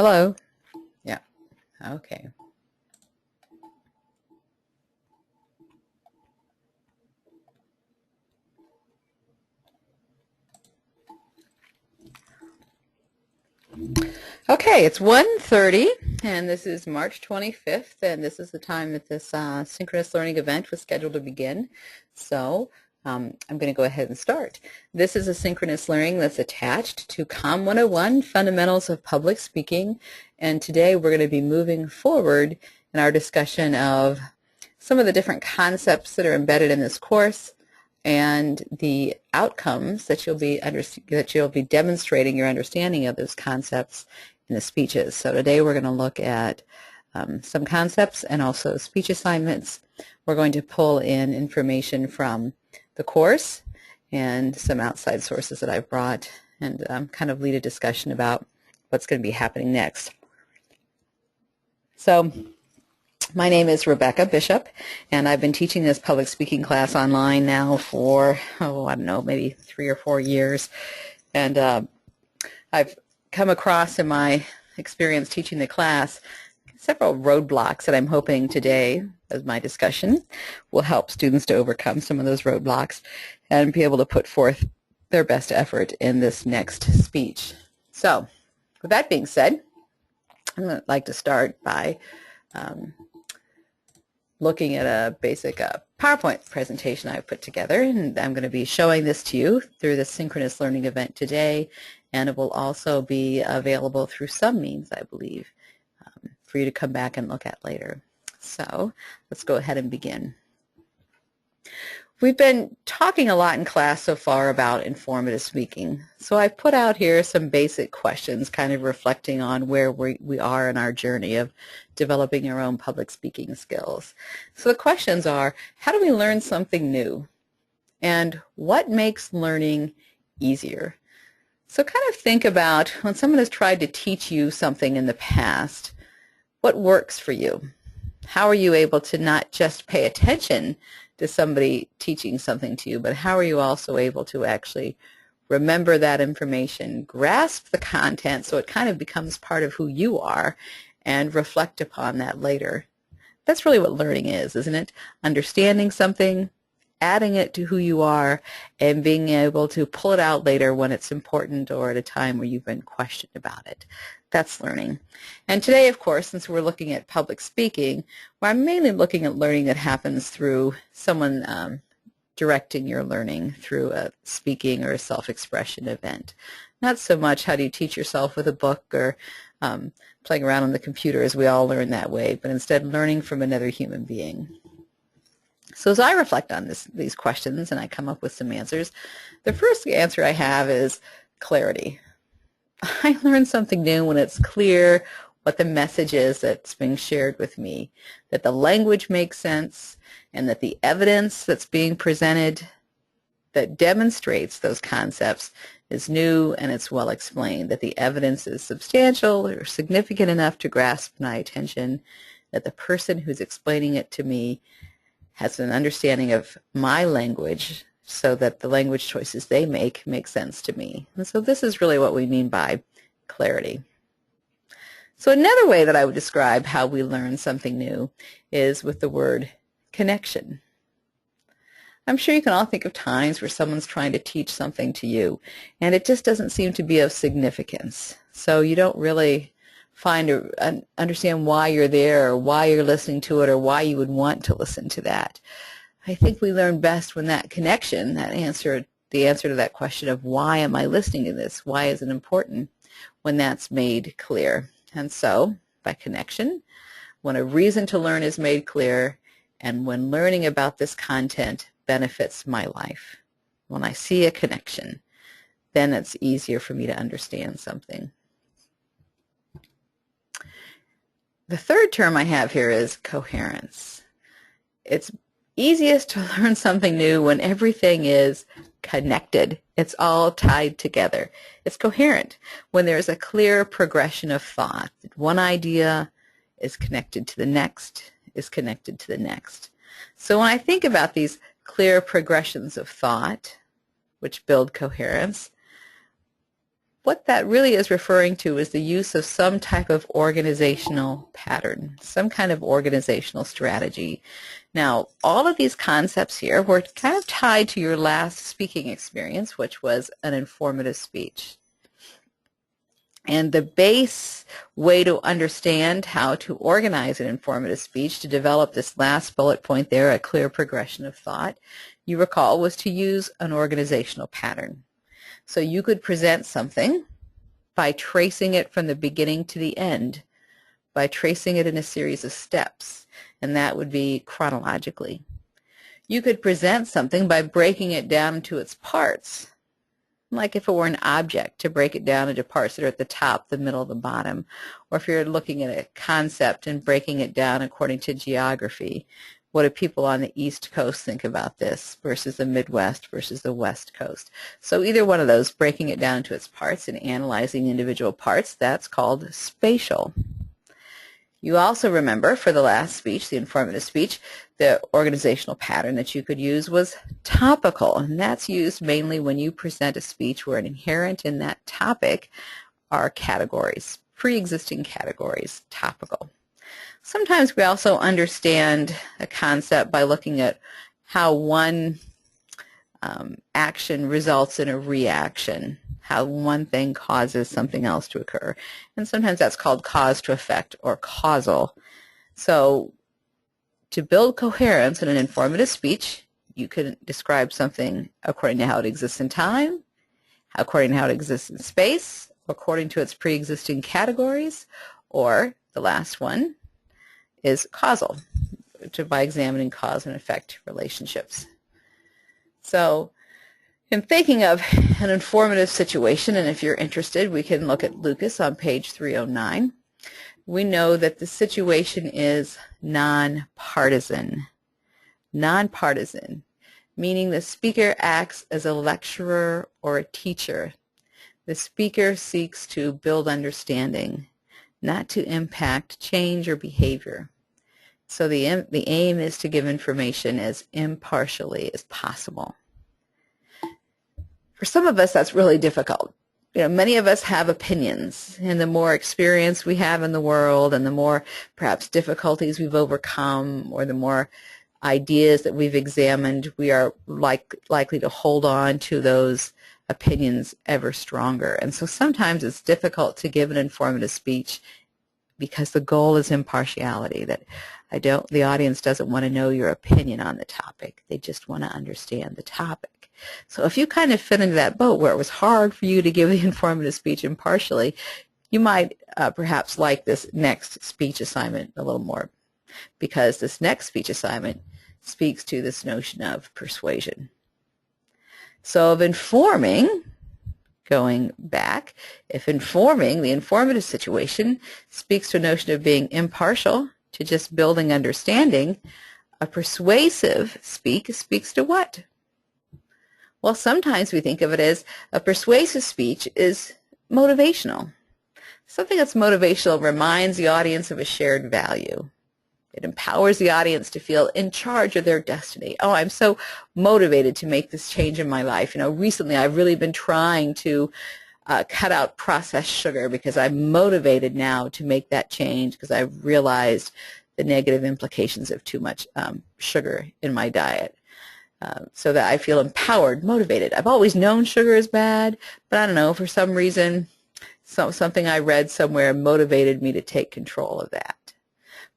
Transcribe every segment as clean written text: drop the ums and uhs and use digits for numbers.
Hello. Yeah. Okay. Okay, it's 1:30, and this is March 25th, and this is the time that this synchronous learning event was scheduled to begin. So I'm going to go ahead and start. This is a synchronous learning that's attached to Comm 101, Fundamentals of Public Speaking, and today we're going to be moving forward in our discussion of some of the different concepts that are embedded in this course and the outcomes that you'll be demonstrating your understanding of those concepts in the speeches. So today we're going to look at some concepts and also speech assignments. We're going to pull in information from the course and some outside sources that I've brought and kind of lead a discussion about what's going to be happening next. So my name is Rebecca Bishop, and I've been teaching this public speaking class online now for, I don't know, maybe 3 or 4 years. And I've come across in my experience teaching the class several roadblocks that I'm hoping today, as my discussion, will help students to overcome some of those roadblocks and be able to put forth their best effort in this next speech. So, with that being said, I'd like to start by looking at a basic PowerPoint presentation I've put together, and I'm going to be showing this to you through the synchronous learning event today, and it will also be available through some means, I believe, for you to come back and look at later. So let's go ahead and begin. We've been talking a lot in class so far about informative speaking. So I've put out here some basic questions kind of reflecting on where we are in our journey of developing our own public speaking skills. So the questions are, how do we learn something new? And what makes learning easier? So kind of think about when someone has tried to teach you something in the past, what works for you? How are you able to not just pay attention to somebody teaching something to you, but how are you also able to actually remember that information, grasp the content so it kind of becomes part of who you are, and reflect upon that later? That's really what learning is, isn't it? Understanding something, adding it to who you are, and being able to pull it out later when it's important or at a time where you've been questioned about it. That's learning. And today, of course, since we're looking at public speaking, well, I'm mainly looking at learning that happens through someone directing your learning through a speaking or a self-expression event. Not so much how do you teach yourself with a book or playing around on the computer, as we all learn that way, but instead learning from another human being. So as I reflect on these questions and I come up with some answers, the first answer I have is clarity. I learn something new when it's clear what the message is that's being shared with me, that the language makes sense, and that the evidence that's being presented that demonstrates those concepts is new and it's well explained, that the evidence is substantial or significant enough to grasp my attention, that the person who's explaining it to me has an understanding of my language so that the language choices they make sense to me. And so this is really what we mean by clarity. So another way that I would describe how we learn something new is with the word connection. I'm sure you can all think of times where someone's trying to teach something to you and it just doesn't seem to be of significance. So you don't really find or understand why you're there or why you're listening to it or why you would want to listen to that. I think we learn best when that connection, the answer to that question of why am I listening to this, why is it important, when that's made clear. And so, by connection, when a reason to learn is made clear, and when learning about this content benefits my life, when I see a connection, then it's easier for me to understand something. The third term I have here is coherence. It's easiest to learn something new when everything is connected. It's all tied together. It's coherent when there's a clear progression of thought. One idea is connected to the next, is connected to the next. So when I think about these clear progressions of thought, which build coherence, what that really is referring to is the use of some type of organizational pattern, some kind of organizational strategy. Now, all of these concepts here were kind of tied to your last speaking experience, which was an informative speech. And the base way to understand how to organize an informative speech, to develop this last bullet point there, a clear progression of thought, you recall, was to use an organizational pattern. So you could present something by tracing it from the beginning to the end, by tracing it in a series of steps, and that would be chronologically. You could present something by breaking it down into its parts, like if it were an object, to break it down into parts that are at the top, the middle, the bottom, or if you're looking at a concept and breaking it down according to geography. What do people on the East Coast think about this versus the Midwest versus the West Coast? So either one of those, breaking it down into its parts and analyzing individual parts, that's called spatial. You also remember for the last speech, the informative speech, the organizational pattern that you could use was topical, and that's used mainly when you present a speech where inherent in that topic are categories, pre-existing categories, topical. Sometimes we also understand a concept by looking at how one action results in a reaction, how one thing causes something else to occur. And sometimes that's called cause to effect or causal. So to build coherence in an informative speech, you can describe something according to how it exists in time, according to how it exists in space, according to its pre-existing categories, or the last one is causal, by examining cause and effect relationships. So in thinking of an informative situation, and if you're interested, we can look at Lucas on page 309. We know that the situation is nonpartisan. Nonpartisan, meaning the speaker acts as a lecturer or a teacher. The speaker seeks to build understanding, not to impact change or behavior. So the aim is to give information as impartially as possible. For some of us, that's really difficult. Many of us have opinions, and the more experience we have in the world and the more perhaps difficulties we've overcome or the more ideas that we've examined, we are likely to hold on to those opinions ever stronger. And so sometimes it's difficult to give an informative speech because the goal is impartiality, that the audience doesn't want to know your opinion on the topic. They just want to understand the topic. So if you kind of fit into that boat where it was hard for you to give the informative speech impartially, you might perhaps like this next speech assignment a little more, because this next speech assignment speaks to this notion of persuasion. So of informing, going back, if informing, the informative situation, speaks to a notion of being impartial, to just building understanding, a persuasive speaks to what? Well, sometimes we think of it as a persuasive speech is motivational. Something that's motivational reminds the audience of a shared value. It empowers the audience to feel in charge of their destiny. Oh, I'm so motivated to make this change in my life. Recently I've really been trying to cut out processed sugar because I'm motivated now to make that change because I've realized the negative implications of too much sugar in my diet. So that I feel empowered, motivated. I've always known sugar is bad, but I don't know, for some reason, something I read somewhere motivated me to take control of that.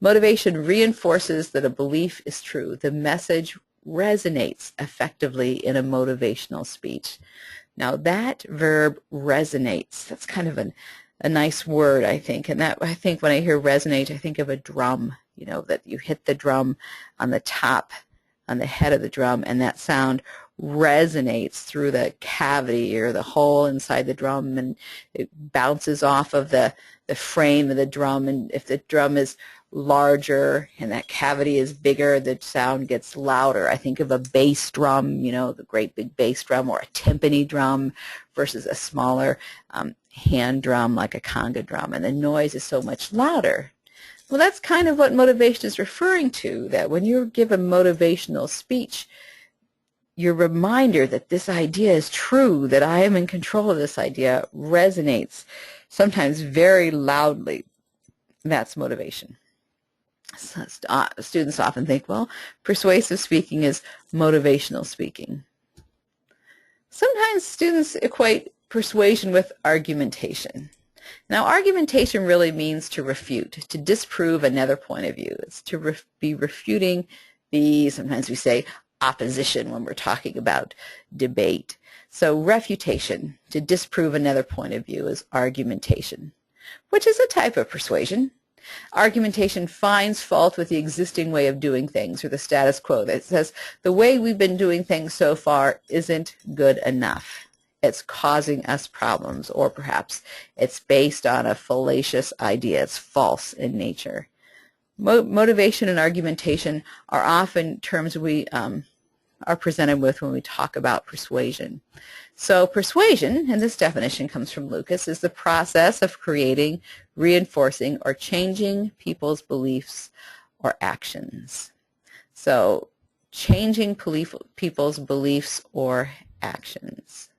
Motivation reinforces that a belief is true. The message resonates effectively in a motivational speech. Now that verb resonates, that's kind of a nice word, I think. And I think when I hear resonate, I think of a drum, that you hit the drum on the top, on the head of the drum, and that sound resonates through the cavity or the hole inside the drum, and it bounces off of the frame of the drum. And if the drum is larger and that cavity is bigger, the sound gets louder. I think of a bass drum, the great big bass drum, or a timpani drum versus a smaller hand drum like a conga drum, and the noise is so much louder. Well, that's kind of what motivation is referring to, that when you give a motivational speech, your reminder that this idea is true, that I am in control of this idea, resonates sometimes very loudly. That's motivation. So, students often think, well, persuasive speaking is motivational speaking. Sometimes students equate persuasion with argumentation. Now, argumentation really means to refute, to disprove another point of view. It's to be refuting the, sometimes we say, opposition when we're talking about debate. So refutation, to disprove another point of view, is argumentation, which is a type of persuasion. Argumentation finds fault with the existing way of doing things, or the status quo. That says the way we've been doing things so far isn't good enough. It's causing us problems, or perhaps it's based on a fallacious idea. It's false in nature. Motivation and argumentation are often terms we are presented with when we talk about persuasion. So persuasion, and this definition comes from Lucas, is the process of creating, reinforcing, or changing people's beliefs or actions. So changing people's beliefs or actions,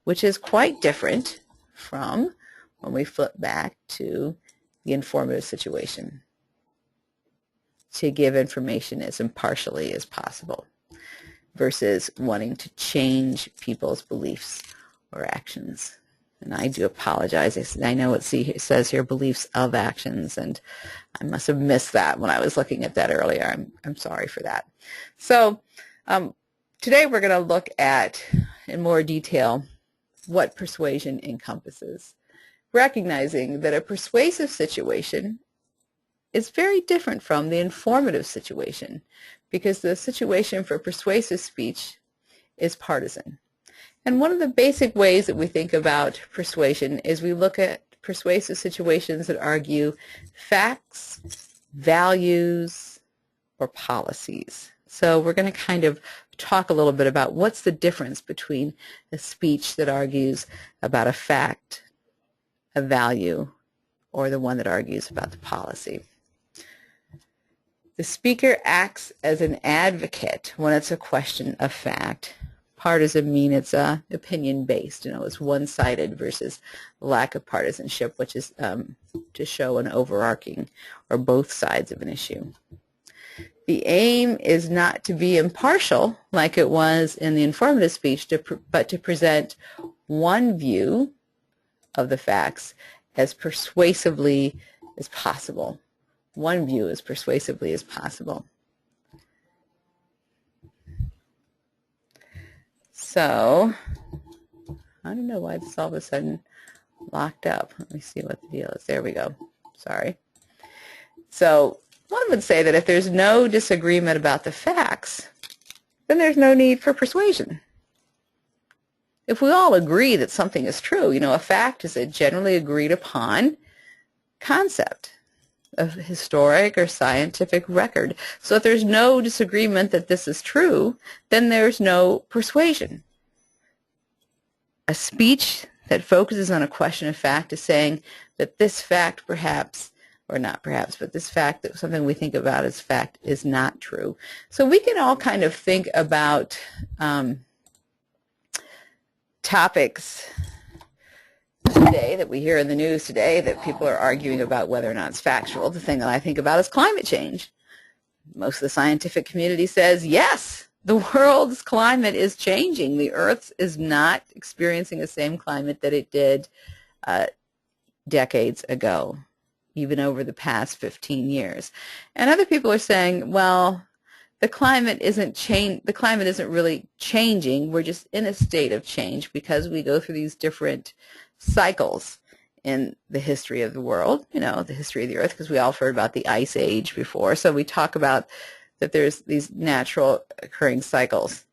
which is quite different from when we flip back to the informative situation, to give information as impartially as possible, versus wanting to change people's beliefs or actions. And I do apologize. I know it says here beliefs of actions, and I must have missed that when I was looking at that earlier. I'm sorry for that. So today we're going to look at, in more detail, what persuasion encompasses, recognizing that a persuasive situation is very different from the informative situation, because the situation for persuasive speech is partisan. And one of the basic ways that we think about persuasion is we look at persuasive situations that argue facts, values, or policies. So we're going to kind of talk a little bit about what's the difference between a speech that argues about a fact, a value, or the one that argues about the policy. The speaker acts as an advocate when it's a question of fact. Partisan mean it's opinion-based, it's one-sided, versus lack of partisanship, which is to show an overarching or both sides of an issue. The aim is not to be impartial like it was in the informative speech, but to present one view of the facts as persuasively as possible. One view as persuasively as possible. So, I don't know why this all of a sudden locked up. Let me see what the deal is. There we go. Sorry. So, one would say that if there's no disagreement about the facts, then there's no need for persuasion. If we all agree that something is true, a fact is a generally agreed upon concept of historic or scientific record. So if there's no disagreement that this is true, then there's no persuasion. A speech that focuses on a question of fact is saying that this fact perhaps, or not perhaps, but this fact, that something we think about as fact, is not true. So we can all kind of think about topics today that we hear in the news today that people are arguing about whether or not it's factual. The thing that I think about is climate change. Most of the scientific community says, yes, the world's climate is changing. The Earth is not experiencing the same climate that it did decades ago, even over the past 15 years. And other people are saying, well, the climate isn't really changing. We're just in a state of change because we go through these different cycles in the history of the world, the history of the Earth, because we all heard about the Ice Age before. So we talk about that there's these natural occurring cycles.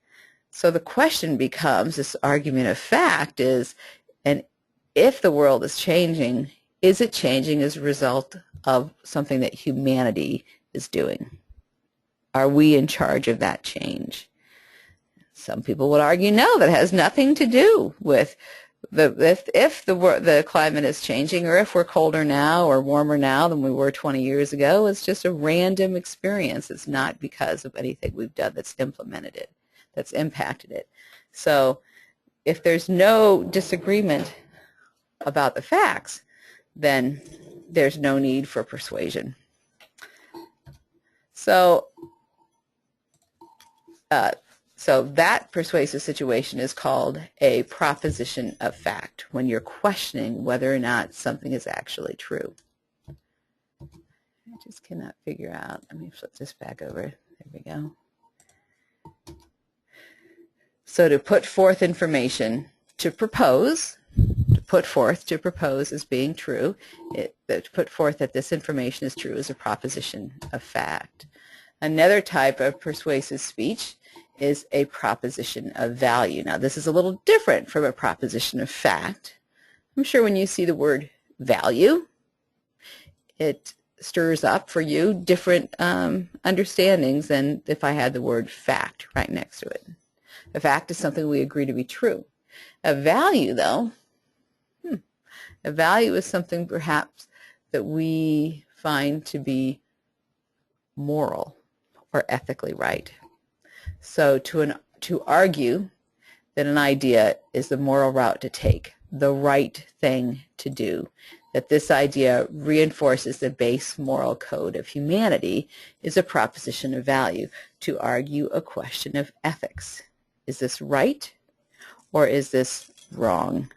So the question becomes, this argument of fact is, and if the world is changing, is it changing as a result of something that humanity is doing? Are we in charge of that change? Some people would argue no, that has nothing to do with if the climate is changing, or if we're colder now or warmer now than we were 20 years ago. It's just a random experience. It's not because of anything we've done that's implemented it, that's impacted it. So if there's no disagreement about the facts, then there's no need for persuasion. So that persuasive situation is called a proposition of fact, when you're questioning whether or not something is actually true. I just cannot figure out. Let me flip this back over. There we go. So to put forth information, to propose, to put propose as being true, to put forth that this information is true is a proposition of fact. Another type of persuasive speech is a proposition of value. Now, this is a little different from a proposition of fact. I'm sure when you see the word value, it stirs up for you different understandings than if I had the word fact right next to it. A fact is something we agree to be true. A value, though, a value is something perhaps that we find to be moral or ethically right. So to argue that an idea is the moral route to take, the right thing to do, that this idea reinforces the base moral code of humanity, is a proposition of value. To argue a question of ethics. Is this right or is this wrong?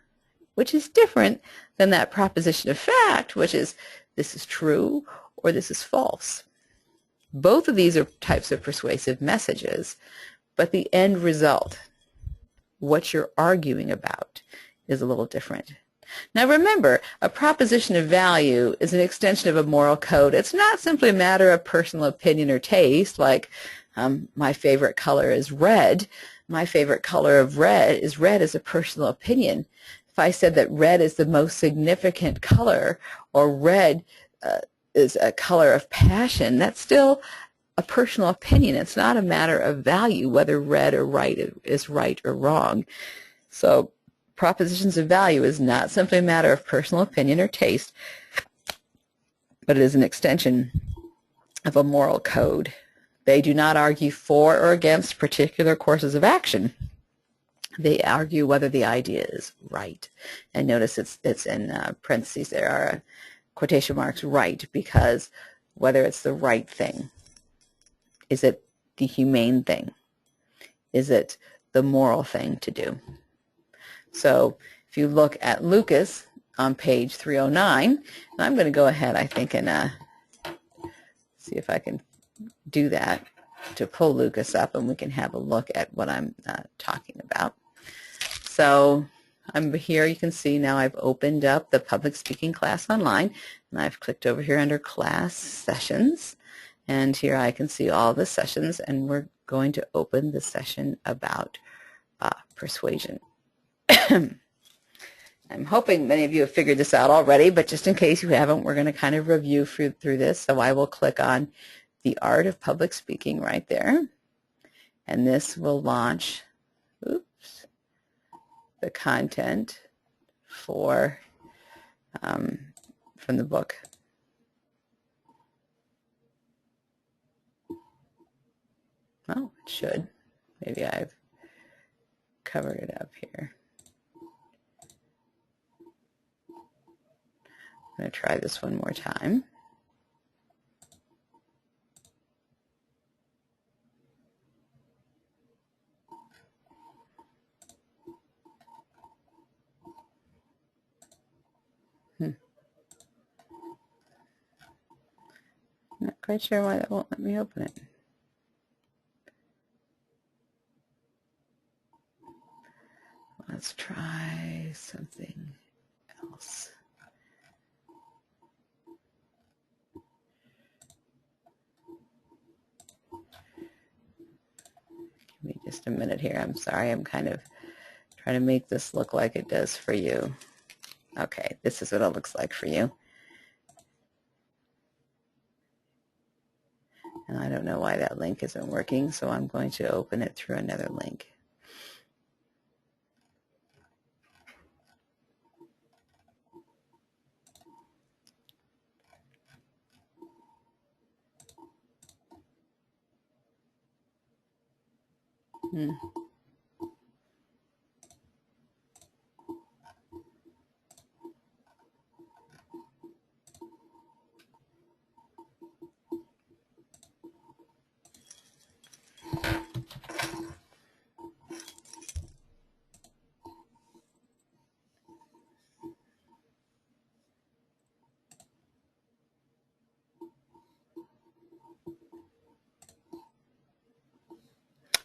Which is different than that proposition of fact, which is this is true or this is false. Both of these are types of persuasive messages, but the end result, what you're arguing about, is a little different. Now remember, a proposition of value is an extension of a moral code. It's not simply a matter of personal opinion or taste, like my favorite color is red. My favorite color of red is a personal opinion. If I said that red is the most significant color, or red is a color of passion, that's still a personal opinion. It's not a matter of value, whether red or right is right or wrong. So propositions of value is not simply a matter of personal opinion or taste, but it is an extension of a moral code. They do not argue for or against particular courses of action. They argue whether the idea is right. And notice it's in parentheses. There are quotation marks, right, because whether it's the right thing. Is it the humane thing? Is it the moral thing to do? So if you look at Lucas on page 309, and I'm going to go ahead, I think, and see if I can do that to pull Lucas up, and we can have a look at what I'm talking about. So I'm here. You can see now I've opened up the public speaking class online, and I've clicked over here under class sessions, and here I can see all the sessions, and we're going to open the session about persuasion. I'm hoping many of you have figured this out already, but just in case you haven't, we're going to kind of review through this. So I will click on the art of public speaking right there, and this will launch the content for from the book. Oh, it should. Maybe I've covered it up here. I'm going to try this one more time. Not quite sure why that won't let me open it. Let's try something else. Give me just a minute here. I'm sorry. I'm kind of trying to make this look like it does for you. Okay, this is what it looks like for you. And I don't know why that link isn't working, so I'm going to open it through another link.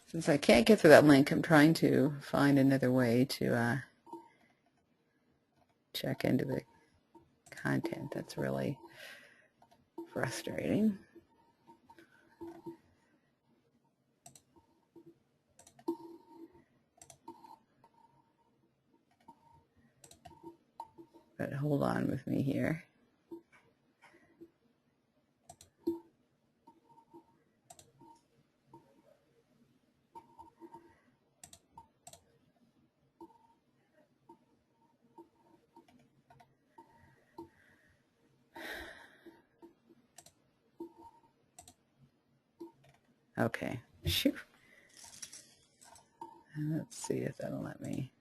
Since I can't get through that link, I'm trying to find another way to check into the content. That's really frustrating. But hold on with me here. Okay. Shoot. Let's see if that'll let me.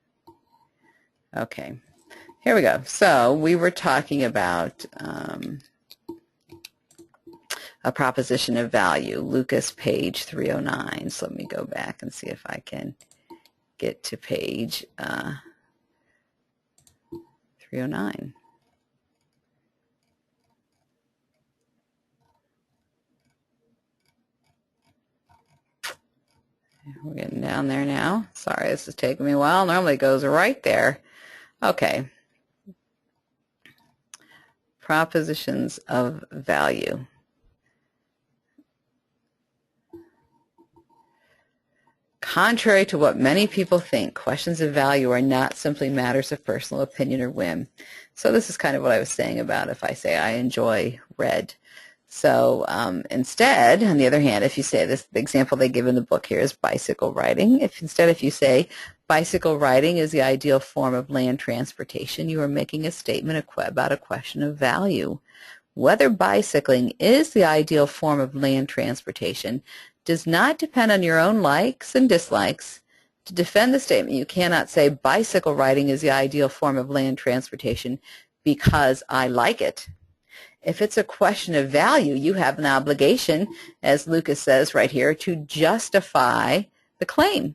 Okay. Here we go. So we were talking about a proposition of value, Lucas, page 309. So let me go back and see if I can get to page 309. We're getting down there now. Sorry, this is taking me a while. Normally it goes right there. Okay. Propositions of value. Contrary to what many people think, questions of value are not simply matters of personal opinion or whim. So this is kind of what I was saying about if I say I enjoy red. So instead, on the other hand, if you say this, the example they give in the book here is bicycle riding. If you say bicycle riding is the ideal form of land transportation, you are making a statement about a question of value. Whether bicycling is the ideal form of land transportation does not depend on your own likes and dislikes. To defend the statement, you cannot say bicycle riding is the ideal form of land transportation because I like it. If it's a question of value, you have an obligation, as Lucas says right here, to justify the claim.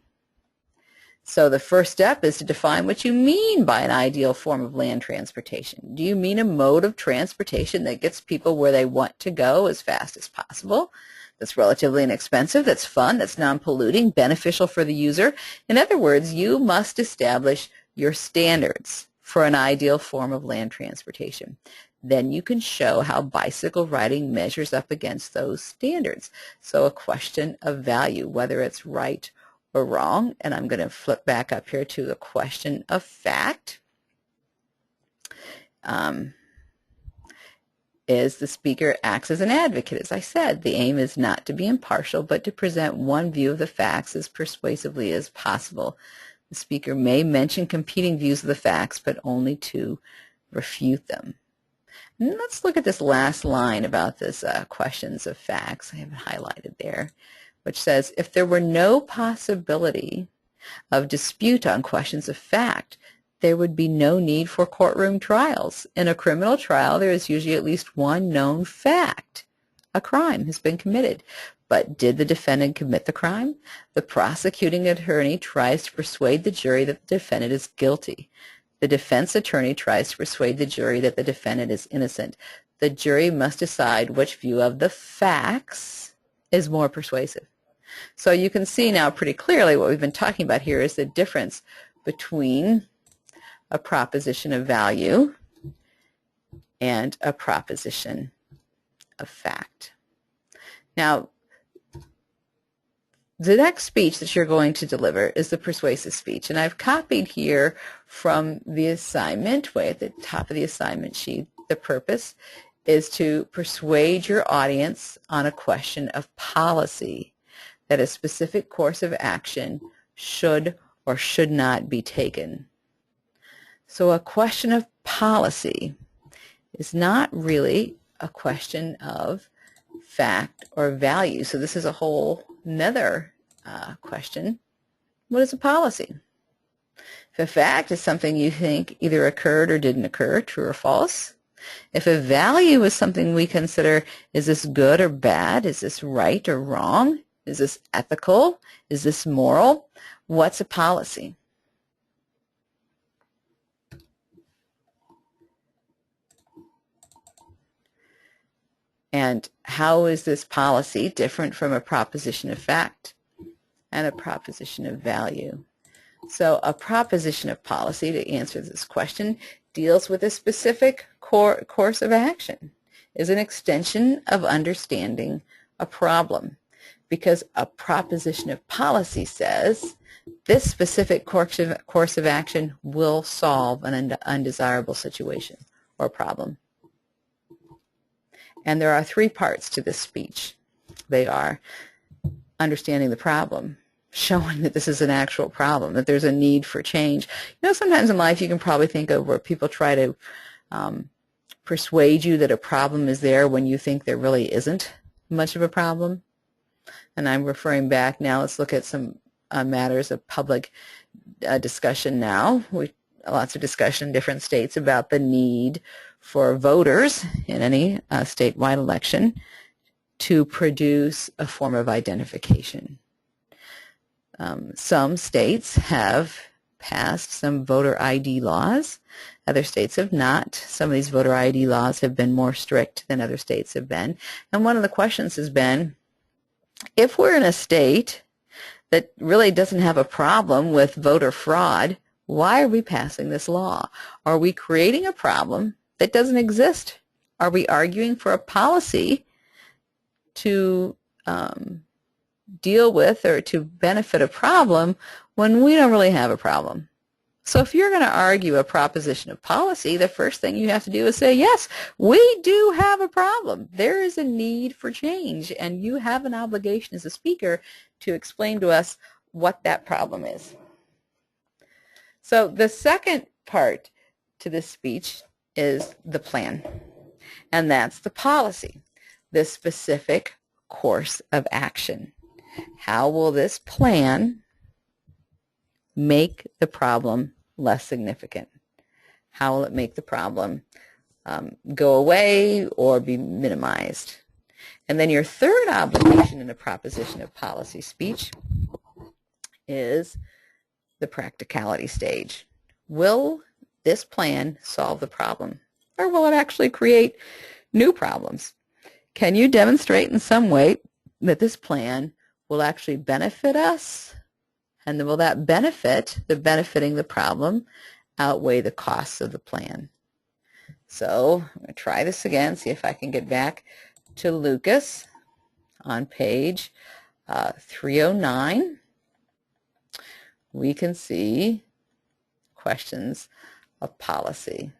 So the first step is to define what you mean by an ideal form of land transportation. Do you mean a mode of transportation that gets people where they want to go as fast as possible, that's relatively inexpensive, that's fun, that's non-polluting, beneficial for the user? In other words, you must establish your standards for an ideal form of land transportation. Then you can show how bicycle riding measures up against those standards. So a question of value, whether it's right or wrong, and I'm going to flip back up here to a question of fact, is the speaker acts as an advocate. As I said, the aim is not to be impartial, but to present one view of the facts as persuasively as possible. The speaker may mention competing views of the facts, but only to refute them. And let's look at this last line about this questions of facts. I have it highlighted there, which says, if there were no possibility of dispute on questions of fact, there would be no need for courtroom trials. In a criminal trial, there is usually at least one known fact. A crime has been committed. But did the defendant commit the crime? The prosecuting attorney tries to persuade the jury that the defendant is guilty. The defense attorney tries to persuade the jury that the defendant is innocent. The jury must decide which view of the facts is more persuasive. So you can see now pretty clearly what we've been talking about here is the difference between a proposition of value and a proposition of fact. Now, the next speech that you're going to deliver is the persuasive speech, and I've copied here from the assignment, way at the top of the assignment sheet. The purpose is to persuade your audience on a question of policy, that a specific course of action should or should not be taken. So a question of policy is not really a question of fact or value. So this is a whole another question. what is a policy? If a fact is something you think either occurred or didn't occur, true or false. If a value is something we consider, is this good or bad? Is this right or wrong? Is this ethical? Is this moral? What's a policy? And how is this policy different from a proposition of fact and a proposition of value? So a proposition of policy, to answer this question, deals with a specific course of action, is an extension of understanding a problem. Because a proposition of policy says this specific course of action will solve an undesirable situation or problem. And there are three parts to this speech. They are understanding the problem, showing that this is an actual problem, that there's a need for change. You know, sometimes in life you can probably think of where people try to persuade you that a problem is there when you think there really isn't much of a problem. And I'm referring back now, let's look at some matters of public discussion now. Lots of discussion in different states about the need for voters in any statewide election to produce a form of identification. Some states have passed some voter ID laws. Other states have not. Some of these voter ID laws have been more strict than other states have been. And one of the questions has been, if we're in a state that really doesn't have a problem with voter fraud, why are we passing this law? Are we creating a problem that doesn't exist? Are we arguing for a policy to deal with or to benefit a problem when we don't really have a problem? So if you're going to argue a proposition of policy, the first thing you have to do is say, yes, we do have a problem. There is a need for change, and you have an obligation as a speaker to explain to us what that problem is. So the second part to this speech is the plan, and that's the policy, the specific course of action. How will this plan make the problem less significant? How will it make the problem go away or be minimized? And then your third obligation in a proposition of policy speech is the practicality stage. Will this plan solve the problem, or will it actually create new problems? Can you demonstrate in some way that this plan will actually benefit us? And then will that benefit, the benefiting the problem, outweigh the costs of the plan? So I'm going to try this again, see if I can get back to Lucas on page 309. We can see questions of policy.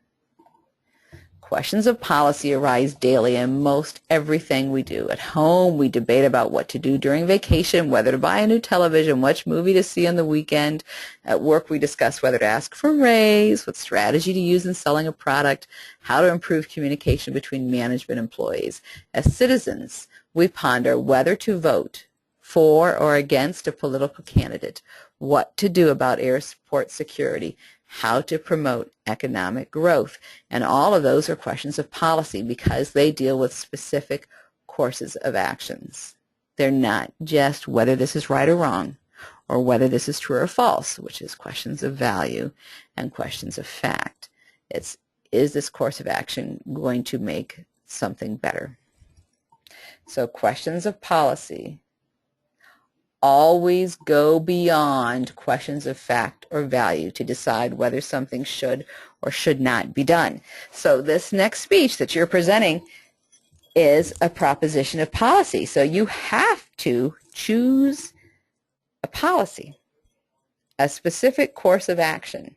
Questions of policy arise daily in most everything we do. At home, we debate about what to do during vacation, whether to buy a new television, which movie to see on the weekend. At work, we discuss whether to ask for a raise, what strategy to use in selling a product, how to improve communication between management and employees. As citizens, we ponder whether to vote for or against a political candidate, what to do about airport security, how to promote economic growth. And all of those are questions of policy because they deal with specific courses of actions. They're not just whether this is right or wrong or whether this is true or false, which is questions of value and questions of fact. It's, is this course of action going to make something better? So questions of policy always go beyond questions of fact or value to decide whether something should or should not be done. So this next speech that you're presenting is a proposition of policy. So you have to choose a policy, a specific course of action.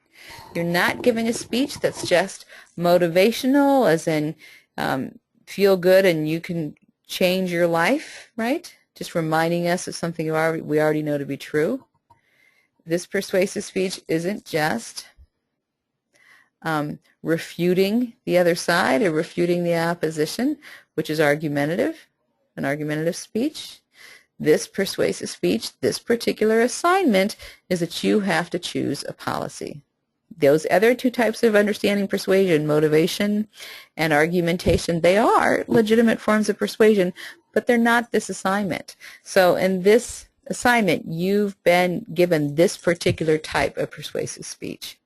You're not giving a speech that's just motivational, as in feel good and you can change your life, right? Just reminding us of something we already know to be true. This persuasive speech isn't just refuting the other side or refuting the opposition, which is argumentative, an argumentative speech. This persuasive speech, this particular assignment, is that you have to choose a policy. Those other two types of understanding persuasion, motivation and argumentation, they are legitimate forms of persuasion, but they're not this assignment. So in this assignment, you've been given this particular type of persuasive speech.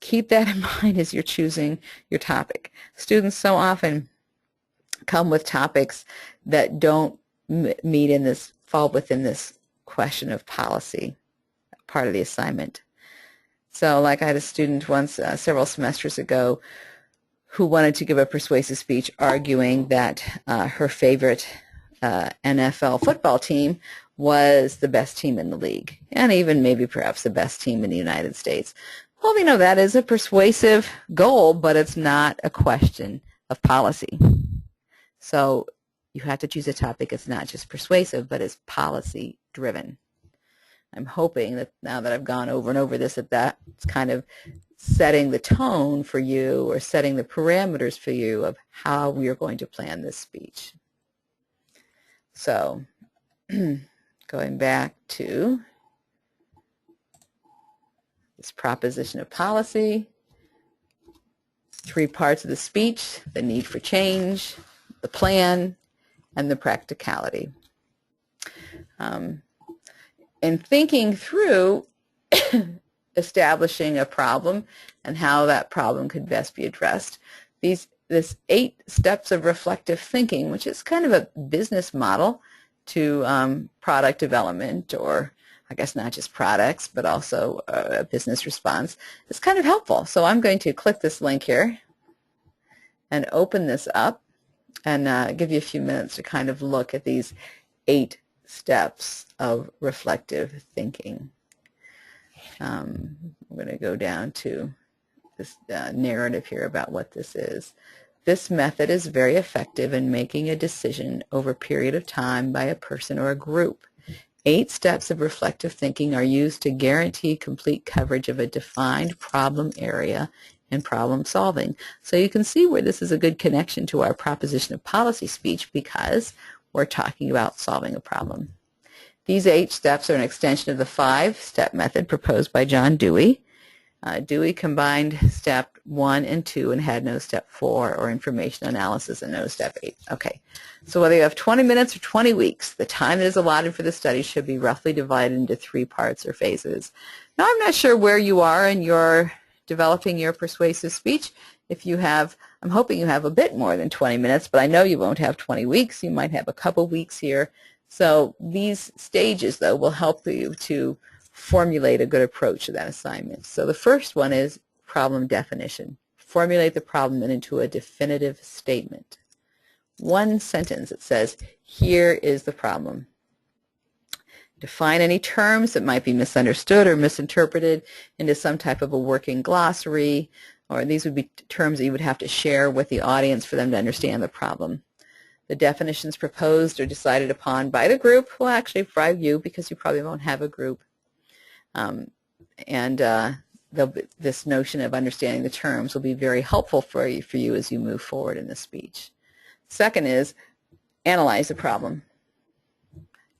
Keep that in mind as you're choosing your topic. Students so often come with topics that don't meet in this, fall within this question of policy, part of the assignment. So like I had a student once, several semesters ago, who wanted to give a persuasive speech arguing that her favorite NFL football team was the best team in the league, and even maybe perhaps the best team in the United States. Well, we know that is a persuasive goal, but it's not a question of policy. So you have to choose a topic that's not just persuasive, but is policy driven. I'm hoping that now that I've gone over and over this, that's kind of setting the tone for you, or setting the parameters for you of how we are going to plan this speech. So going back to this proposition of policy, 3 parts of the speech: the need for change, the plan, and the practicality. In thinking through establishing a problem and how that problem could best be addressed, this 8 steps of reflective thinking, which is kind of a business model to product development, or I guess not just products, but also a business response, is kind of helpful. So I'm going to click this link here and open this up and give you a few minutes to kind of look at these 8 steps of reflective thinking. I'm going to go down to this narrative here about what this is. This method is very effective in making a decision over a period of time by a person or a group. 8 steps of reflective thinking are used to guarantee complete coverage of a defined problem area and problem solving. So you can see where this is a good connection to our proposition of policy speech, because we're talking about solving a problem. These 8 steps are an extension of the 5-step method proposed by John Dewey. Dewey combined step 1 and 2 and had no step 4, or information analysis, and no step 8. Okay, so whether you have 20 minutes or 20 weeks, the time that is allotted for the study should be roughly divided into 3 parts or phases. Now, I'm not sure where you are in your developing your persuasive speech. If you have, I'm hoping you have a bit more than 20 minutes, but I know you won't have 20 weeks. You might have a couple weeks here. So these stages, though, will help you to formulate a good approach to that assignment. So the first one is problem definition. Formulate the problem into a definitive statement. 1 sentence that says, here is the problem. Define any terms that might be misunderstood or misinterpreted into some type of a working glossary, or these would be terms that you would have to share with the audience for them to understand the problem. The definitions proposed or decided upon by the group, well, actually by you, because you probably won't have a group. This notion of understanding the terms will be very helpful for you as you move forward in the speech. Second is analyze the problem.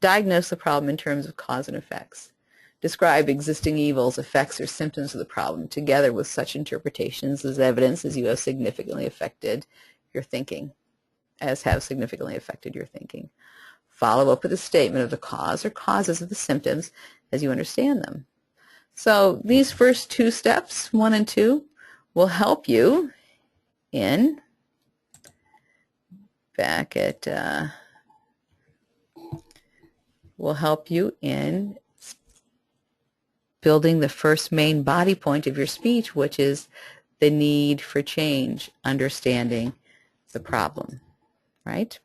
Diagnose the problem in terms of cause and effects. Describe existing evils, effects, or symptoms of the problem together with such interpretations as evidence as you have significantly affected your thinking, Follow up with a statement of the cause or causes of the symptoms as you understand them. So these first 2 steps, 1 and 2, will help you in building the first main body point of your speech, which is the need for change, understanding the problem, right?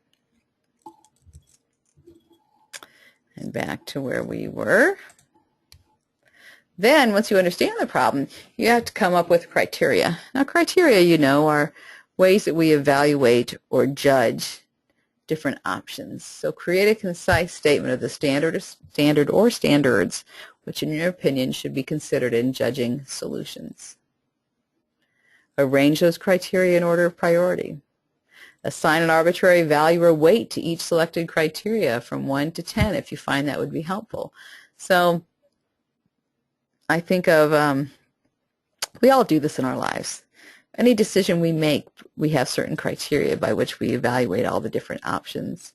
And back to where we were. Then, once you understand the problem, you have to come up with criteria. Now, criteria, you know, are ways that we evaluate or judge different options. So create a concise statement of the standard or standards, which in your opinion should be considered in judging solutions. Arrange those criteria in order of priority. Assign an arbitrary value or weight to each selected criteria from 1 to 10 if you find that would be helpful. So I think of, we all do this in our lives. Any decision we make, we have certain criteria by which we evaluate all the different options.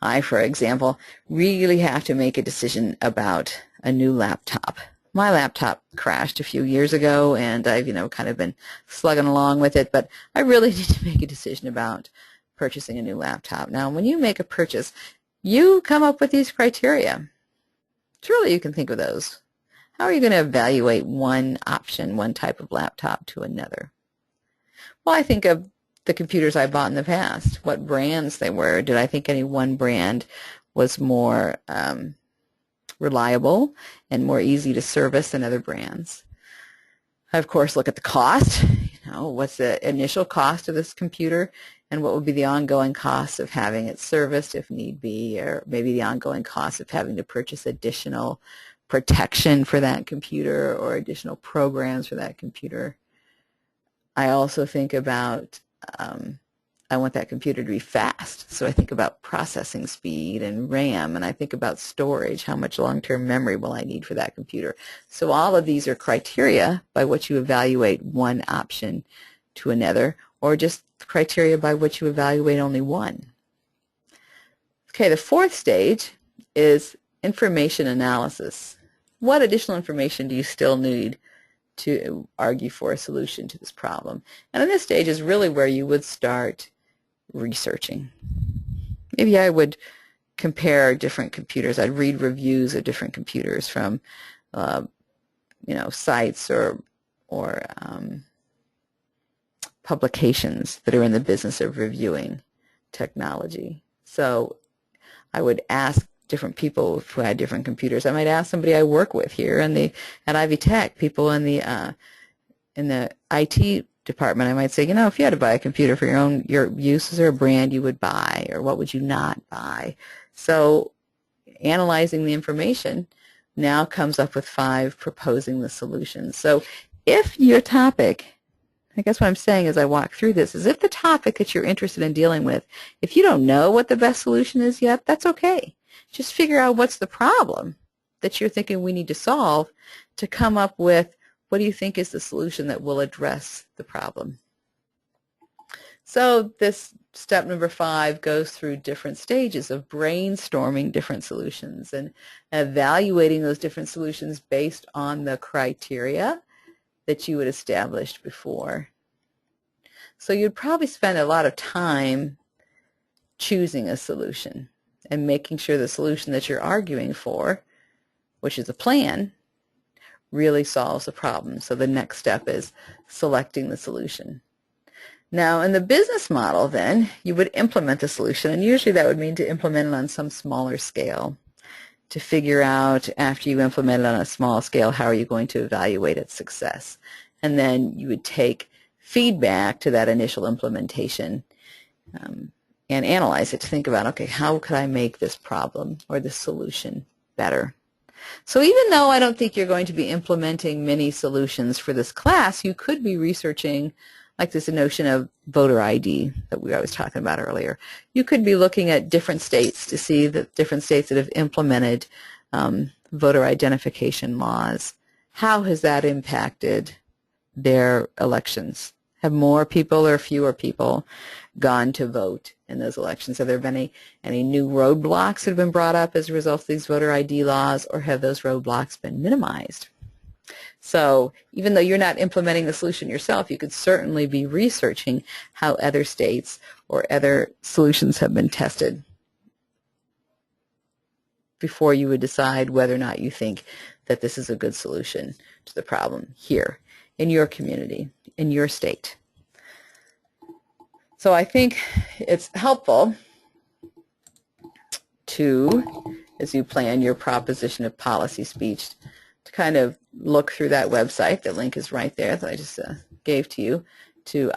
I, for example, really have to make a decision about a new laptop. My laptop crashed a few years ago, and I've, kind of been slugging along with it, but I really need to make a decision about purchasing a new laptop. Now, when you make a purchase, you come up with these criteria. Surely you can think of those. How are you going to evaluate one option, one type of laptop to another? Well, I think of the computers I bought in the past, what brands they were. Did I think any one brand was more reliable and more easy to service than other brands? I, of course, look at the cost. What's the initial cost of this computer, and what would be the ongoing cost of having it serviced if need be, or maybe the ongoing cost of having to purchase additional protection for that computer or additional programs for that computer. I also think about I want that computer to be fast, so I think about processing speed and RAM, and I think about storage. How much long-term memory will I need for that computer? So all of these are criteria by which you evaluate one option to another, or just criteria by which you evaluate only one. Okay, the fourth stage is information analysis. What additional information do you still need to argue for a solution to this problem? And in this stage is really where you would start researching. Maybe I would compare different computers. I'd read reviews of different computers from sites or publications that are in the business of reviewing technology. So I would ask different people who had different computers. I might ask somebody I work with here at Ivy Tech, people in the IT department. I might say, if you had to buy a computer for your use, is there a brand you would buy, or what would you not buy? So analyzing the information now comes up with 5 proposing the solutions. So if your topic, I guess what I'm saying as I walk through this, is if the topic that you're interested in dealing with, if you don't know what the best solution is yet, that's okay. Just figure out what's the problem that you're thinking we need to solve to come up with what do you think is the solution that will address the problem. So this step number 5 goes through different stages of brainstorming different solutions and evaluating those different solutions based on the criteria that you had established before. So you'd probably spend a lot of time choosing a solution and making sure the solution that you're arguing for, which is a plan, really solves the problem. So the next step is selecting the solution. Now, in the business model, then, you would implement the solution, and usually that would mean to implement it on some smaller scale. To figure out, after you implement it on a small scale, how are you going to evaluate its success? And then you would take feedback to that initial implementation and analyze it to think about, okay, how could I make this problem or this solution better? So even though I don't think you're going to be implementing many solutions for this class, you could be researching, like this notion of voter ID that I was talking about earlier. You could be looking at different states to see the different states that have implemented voter identification laws. How has that impacted their elections? Have more people or fewer people gone to vote in those elections? Have there been any new roadblocks that have been brought up as a result of these voter ID laws, or have those roadblocks been minimized? So even though you're not implementing the solution yourself, you could certainly be researching how other states or other solutions have been tested before you would decide whether or not you think that this is a good solution to the problem here in your community, in your state. So I think it's helpful to, as you plan your proposition of policy speech, to kind of look through that website. The link is right there that I just gave to you, to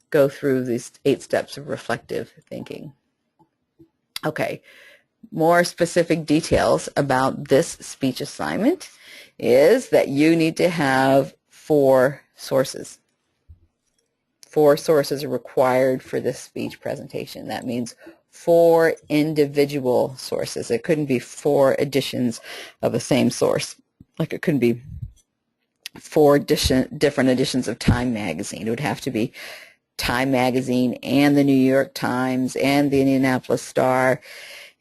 go through these 8 steps of reflective thinking. Okay, more specific details about this speech assignment is that you need to have 4 sources. 4 sources are required for this speech presentation. That means 4 individual sources. It couldn't be 4 editions of the same source. Like it couldn't be 4 different editions of Time magazine. It would have to be Time magazine and the New York Times and the Indianapolis Star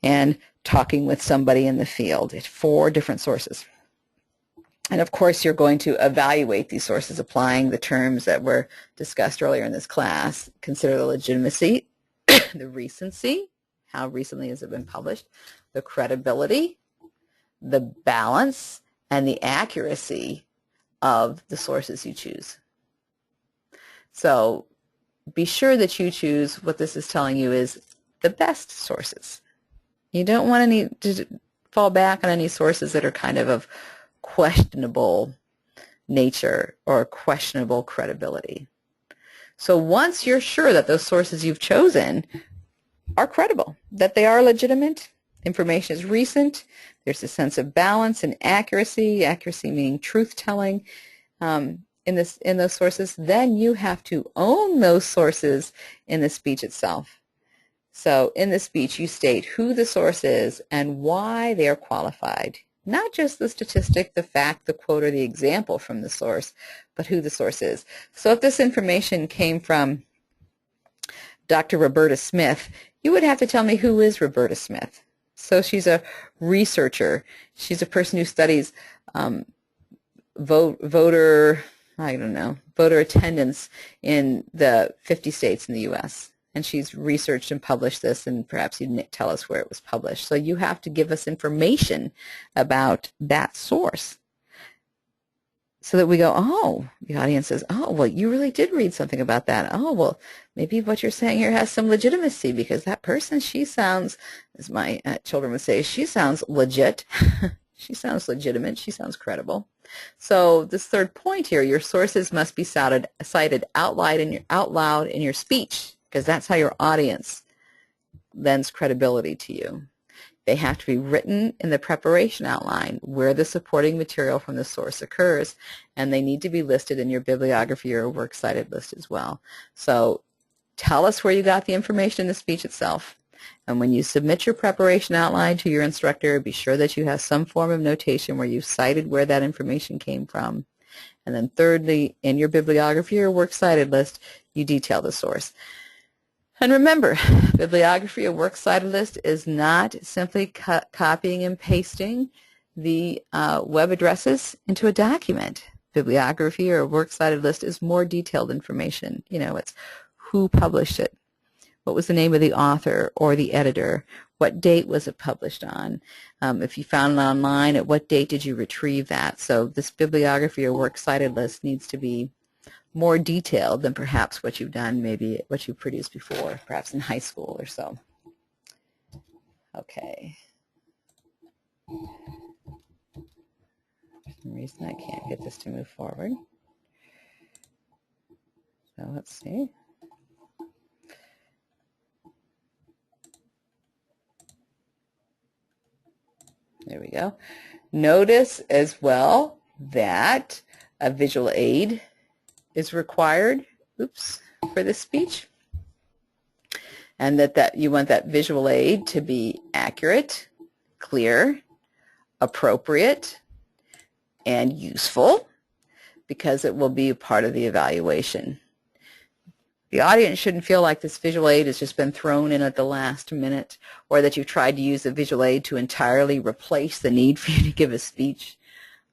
and talking with somebody in the field. It's 4 different sources. And of course, you're going to evaluate these sources applying the terms that were discussed earlier in this class. Consider the legitimacy, the recency, how recently has it been published, the credibility, the balance, and the accuracy of the sources you choose. So be sure that you choose what this is telling you is the best sources. You don't want to fall back on any sources that are kind of questionable nature or questionable credibility. So once you're sure that those sources you've chosen are credible, that they are legitimate, information is recent, there's a sense of balance and accuracy, accuracy meaning truth-telling in those sources, then you have to own those sources in the speech itself. So in the speech, you state who the source is and why they are qualified. Not just the statistic, the fact, the quote, or the example from the source, but who the source is. So if this information came from Dr. Roberta Smith, you would have to tell me who is Roberta Smith. So she's a researcher. She's a person who studies voter attendance in the 50 states in the U.S. And she's researched and published this, and perhaps you'd tell us where it was published. So you have to give us information about that source so that we go, oh, the audience says, oh, well, you really did read something about that. Oh, well, maybe what you're saying here has some legitimacy because that person, she sounds, as my children would say, she sounds legit. She sounds legitimate. She sounds credible. So this third point here, your sources must be cited out loud in your speech, because that's how your audience lends credibility to you. They have to be written in the preparation outline where the supporting material from the source occurs, and they need to be listed in your bibliography or works cited list as well. So tell us where you got the information in the speech itself. And when you submit your preparation outline to your instructor, be sure that you have some form of notation where you've cited where that information came from. And then thirdly, in your bibliography or works cited list, you detail the source. And remember, bibliography or works cited list is not simply copying and pasting the web addresses into a document. Bibliography or works cited list is more detailed information. You know, it's who published it, what was the name of the author or the editor, what date was it published on, if you found it online, at what date did you retrieve that. So this bibliography or works cited list needs to be more detailed than perhaps what you've done, maybe what you produced before, perhaps in high school or so. Okay. For some reason I can't get this to move forward. So let's see. There we go. Notice as well that a visual aid is required, for this speech, and that you want that visual aid to be accurate, clear, appropriate, and useful, because it will be a part of the evaluation. The audience shouldn't feel like this visual aid has just been thrown in at the last minute, or that you've tried to use the visual aid to entirely replace the need for you to give a speech.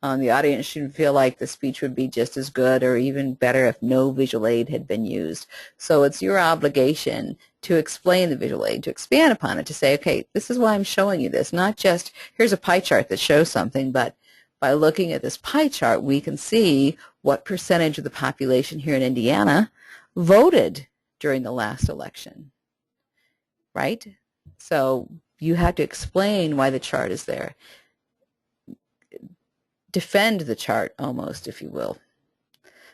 The audience shouldn't feel like the speech would be just as good or even better if no visual aid had been used. So it's your obligation to explain the visual aid, to expand upon it, to say, okay, this is why I'm showing you this. Not just, here's a pie chart that shows something, but by looking at this pie chart, we can see what percentage of the population here in Indiana voted during the last election, right? So you have to explain why the chart is there. Defend the chart almost, if you will.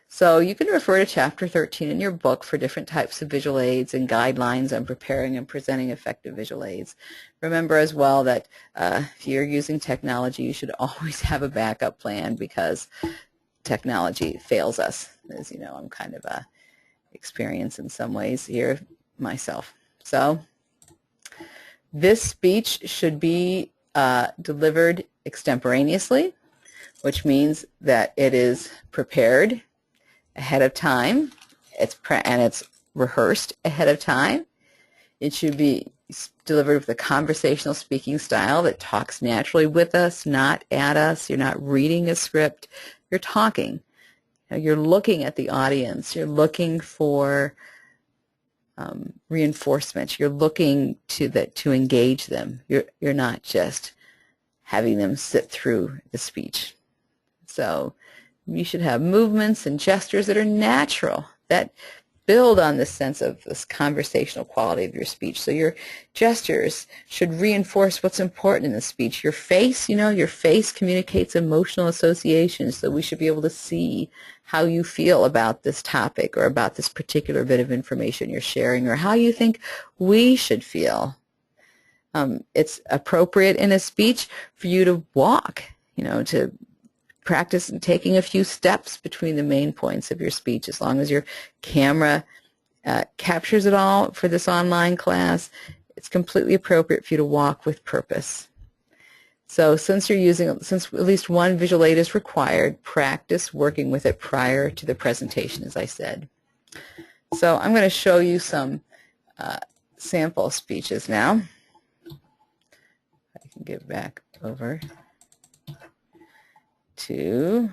So you can refer to Chapter 13 in your book for different types of visual aids and guidelines on preparing and presenting effective visual aids. Remember as well that if you're using technology, you should always have a backup plan, because technology fails us. As you know, I'm kind of experience in some ways here myself. So this speech should be delivered extemporaneously, which means that it is prepared ahead of time. And it's rehearsed ahead of time. It should be delivered with a conversational speaking style that talks naturally with us, not at us. You're not reading a script. You're talking. You're looking at the audience. You're looking for reinforcement. You're looking to engage them. You're not just having them sit through the speech. So you should have movements and gestures that are natural, that build on this sense of this conversational quality of your speech. So your gestures should reinforce what's important in the speech. Your face, your face communicates emotional associations, so we should be able to see how you feel about this topic or about this particular bit of information you're sharing, or how you think we should feel. It's appropriate in a speech for you to walk, to practice taking a few steps between the main points of your speech. As long as your camera captures it all for this online class, it's completely appropriate for you to walk with purpose. So since at least one visual aid is required, practice working with it prior to the presentation, as I said. So I'm going to show you some sample speeches now. I can get back over to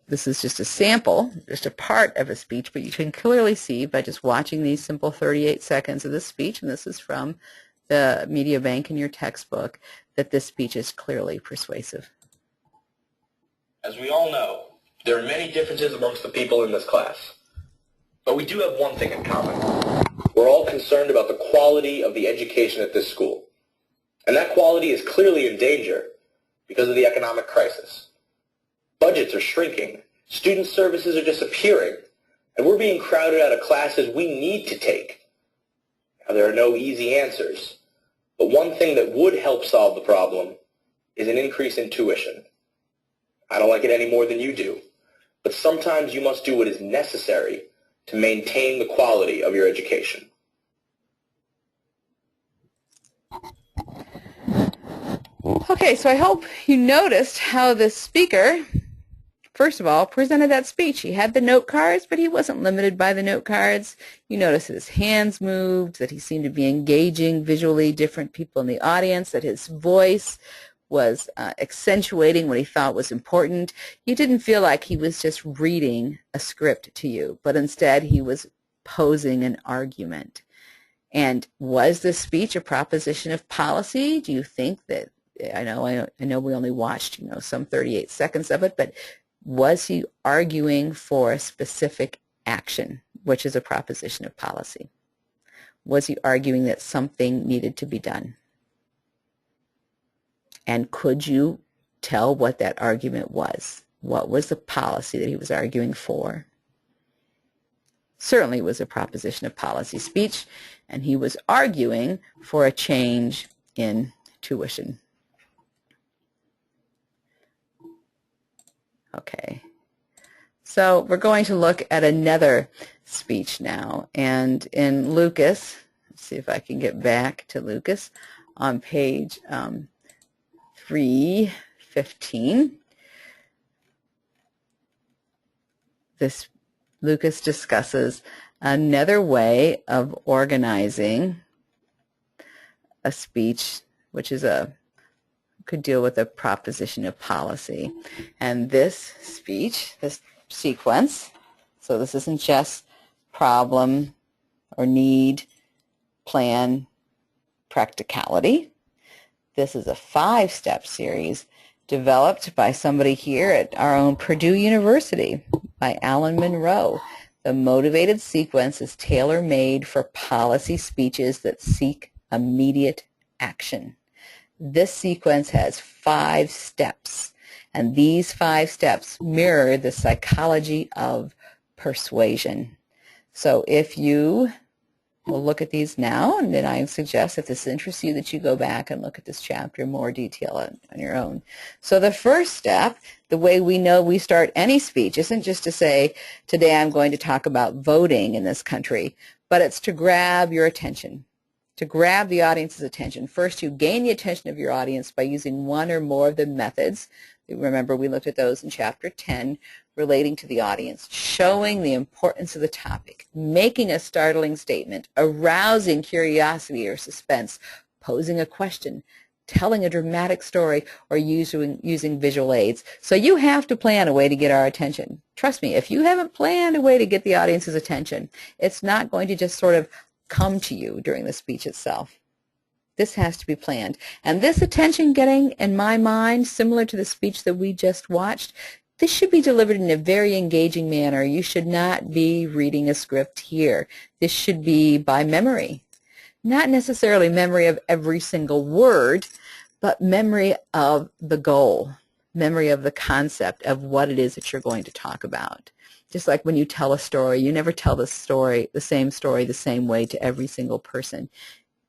this is just a sample, just a part of a speech, but you can clearly see by just watching these simple 38 seconds of this speech, and this is from the media bank in your textbook, that this speech is clearly persuasive. As we all know, there are many differences amongst the people in this class. But we do have one thing in common. We're all concerned about the quality of the education at this school. And that quality is clearly in danger because of the economic crisis. Budgets are shrinking, student services are disappearing, and we're being crowded out of classes we need to take. Now, there are no easy answers, but one thing that would help solve the problem is an increase in tuition. I don't like it any more than you do, but sometimes you must do what is necessary to maintain the quality of your education. Okay, so I hope you noticed how the speaker, first of all, presented that speech. He had the note cards, but he wasn't limited by the note cards. You noticed that his hands moved, that he seemed to be engaging visually different people in the audience, that his voice was accentuating what he thought was important. You didn't feel like he was just reading a script to you, but instead he was posing an argument. And was this speech a proposition of policy? Do you think that, I know we only watched, some 38 seconds of it, but was he arguing for a specific action, which is a proposition of policy? Was he arguing that something needed to be done? And could you tell what that argument was? What was the policy that he was arguing for? Certainly it was a proposition of policy speech, and he was arguing for a change in tuition. Okay, so we're going to look at another speech now, and in Lucas, let's see if I can get back to Lucas on page 315. Lucas discusses another way of organizing a speech, which is could deal with a proposition of policy. And this speech, this sequence, so this isn't just problem or need, plan, practicality. This is a 5-step series developed by somebody here at our own Purdue University, by Alan Monroe. The motivated sequence is tailor-made for policy speeches that seek immediate action. This sequence has 5 steps, And these 5 steps mirror the psychology of persuasion. So if you will look at these now, and then I suggest if this interests you that you go back and look at this chapter in more detail on your own. So the first step, the way we know we start any speech, isn't just to say, today I'm going to talk about voting in this country, but it's to grab your attention, to grab the audience's attention. First, you gain the attention of your audience by using one or more of the methods. Remember, we looked at those in Chapter 10, relating to the audience, showing the importance of the topic, making a startling statement, arousing curiosity or suspense, posing a question, telling a dramatic story, or using visual aids. So you have to plan a way to get our attention. Trust me, if you haven't planned a way to get the audience's attention, it's not going to just sort of come to you during the speech itself. This has to be planned. And this attention getting, in my mind, similar to the speech that we just watched, this should be delivered in a very engaging manner. You should not be reading a script here. This should be by memory. Not necessarily memory of every single word, but memory of the goal, memory of the concept of what it is that you're going to talk about. Just like when you tell a story, you never tell the same story the same way to every single person.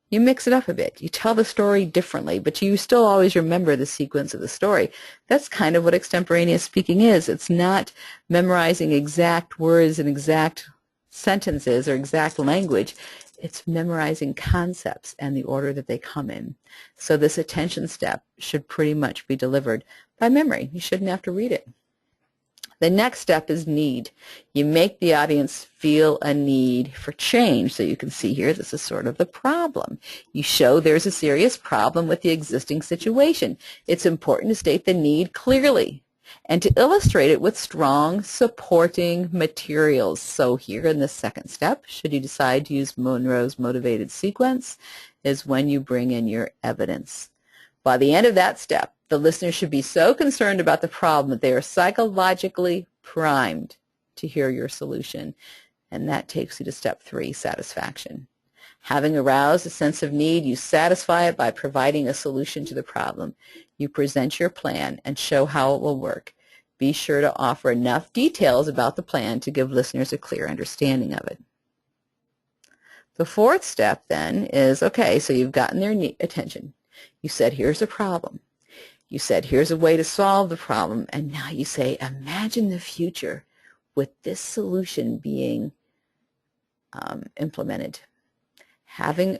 You mix it up a bit. You tell the story differently, but you still always remember the sequence of the story. That's kind of what extemporaneous speaking is. It's not memorizing exact words and exact sentences or exact language. It's memorizing concepts and the order that they come in. So this attention step should pretty much be delivered by memory. You shouldn't have to read it. The next step is need. You make the audience feel a need for change. So you can see here, this is sort of the problem. You show there's a serious problem with the existing situation. It's important to state the need clearly and to illustrate it with strong supporting materials. So here in the second step, should you decide to use Monroe's motivated sequence, is when you bring in your evidence. By the end of that step, the listener should be so concerned about the problem that they are psychologically primed to hear your solution. And that takes you to step 3, satisfaction. Having aroused a sense of need, you satisfy it by providing a solution to the problem. You present your plan and show how it will work. Be sure to offer enough details about the plan to give listeners a clear understanding of it. The fourth step then is, okay, so you've gotten their attention. You said, here's a problem. You said, here's a way to solve the problem. And now you say, imagine the future with this solution being implemented. Having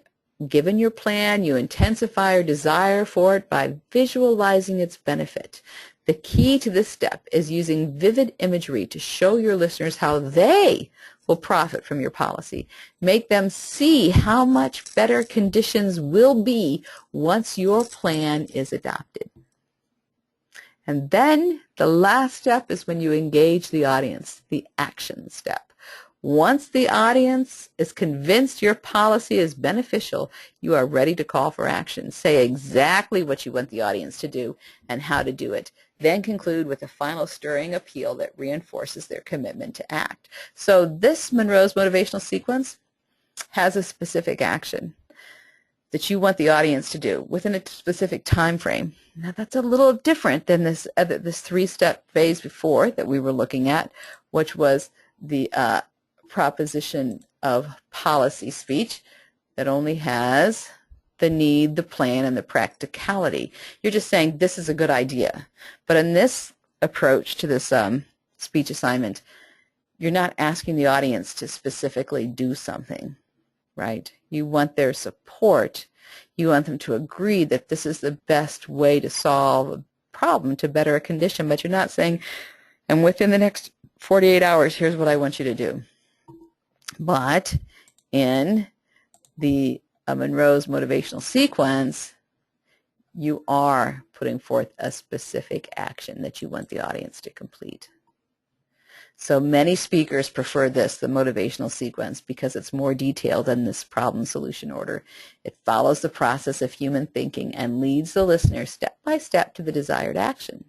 given your plan, you intensify your desire for it by visualizing its benefit. The key to this step is using vivid imagery to show your listeners how they will profit from your policy. Make them see how much better conditions will be once your plan is adopted. And then the last step is when you engage the audience, the action step. Once the audience is convinced your policy is beneficial, you are ready to call for action. Say exactly what you want the audience to do and how to do it. Then conclude with a final stirring appeal that reinforces their commitment to act. So this Monroe's motivational sequence has a specific action that you want the audience to do within a specific time frame. Now that's a little different than this 3-step phase before that we were looking at, which was the proposition of policy speech that only has the need, the plan, and the practicality. You're just saying this is a good idea. But in this approach to this speech assignment, you're not asking the audience to specifically do something, right? You want their support. You want them to agree that this is the best way to solve a problem, to better a condition, but you're not saying, and within the next 48 hours, here's what I want you to do. But in the Monroe's motivational sequence, you are putting forth a specific action that you want the audience to complete. So many speakers prefer this, the motivational sequence, because it's more detailed than this problem solution order. It follows the process of human thinking and leads the listener step by step to the desired action.